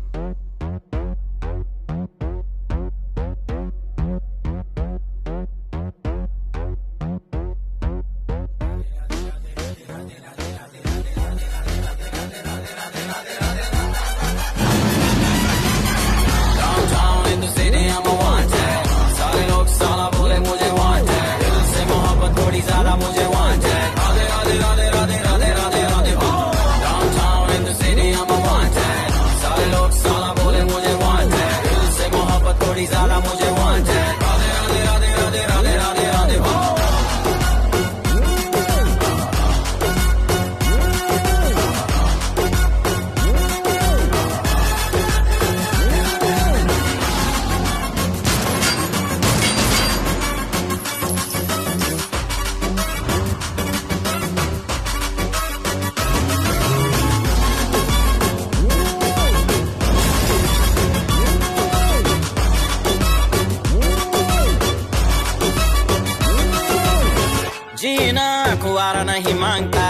नहीं मांगता,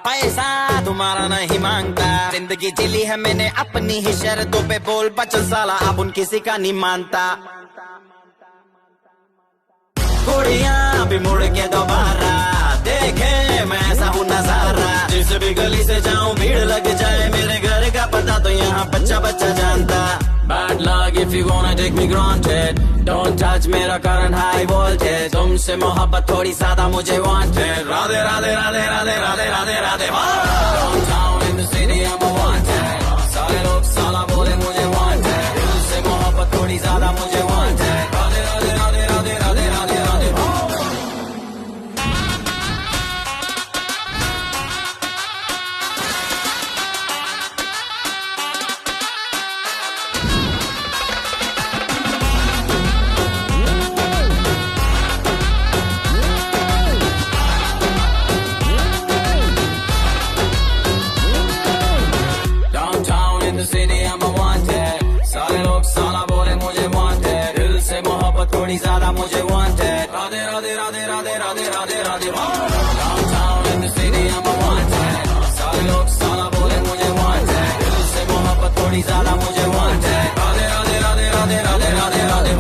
पैसा तुम्हारा नहीं मांगता, जिंदगी जिली है मैंने अपनी ही शर्तों पे, बोल बचन साला अब उन किसी का नहीं मानता। कुड़ियां भी मुड़ के दोबारा देखे मैं ऐसा हूँ नजारा, जिस भी गली से जाऊं भीड़ लग जाए, मेरे घर का पता तो यहाँ बच्चा बच्चा जानता। Bad luck if you wanna take me granted, don't touch मेरा current high voltage, तुमसे मोहब्बत थोड़ी ज्यादा मुझे wanted, Radhe Radhe Radhe Radhe Radhe Radhe Radhe. Downtown in the city I'm a wanted, सारे लोग साला बोले मुझे wanted, दिल से मोहब्बत थोड़ी ज्यादा मुझे wanted, राधे राधे राधे राधे राधे राधे राधे। थोड़ी ज्यादा मुझे wanted, Radhe Radhe Radhe Radhe Radhe Radhe Radhe. Downtown in the city I'm a wanted, सारे लोग साला बोले मुझे wanted, दिल से मोहब्बत थोड़ी ज्यादा मुझे wanted, राधे राधे राधे राधे राधे राधे राधे।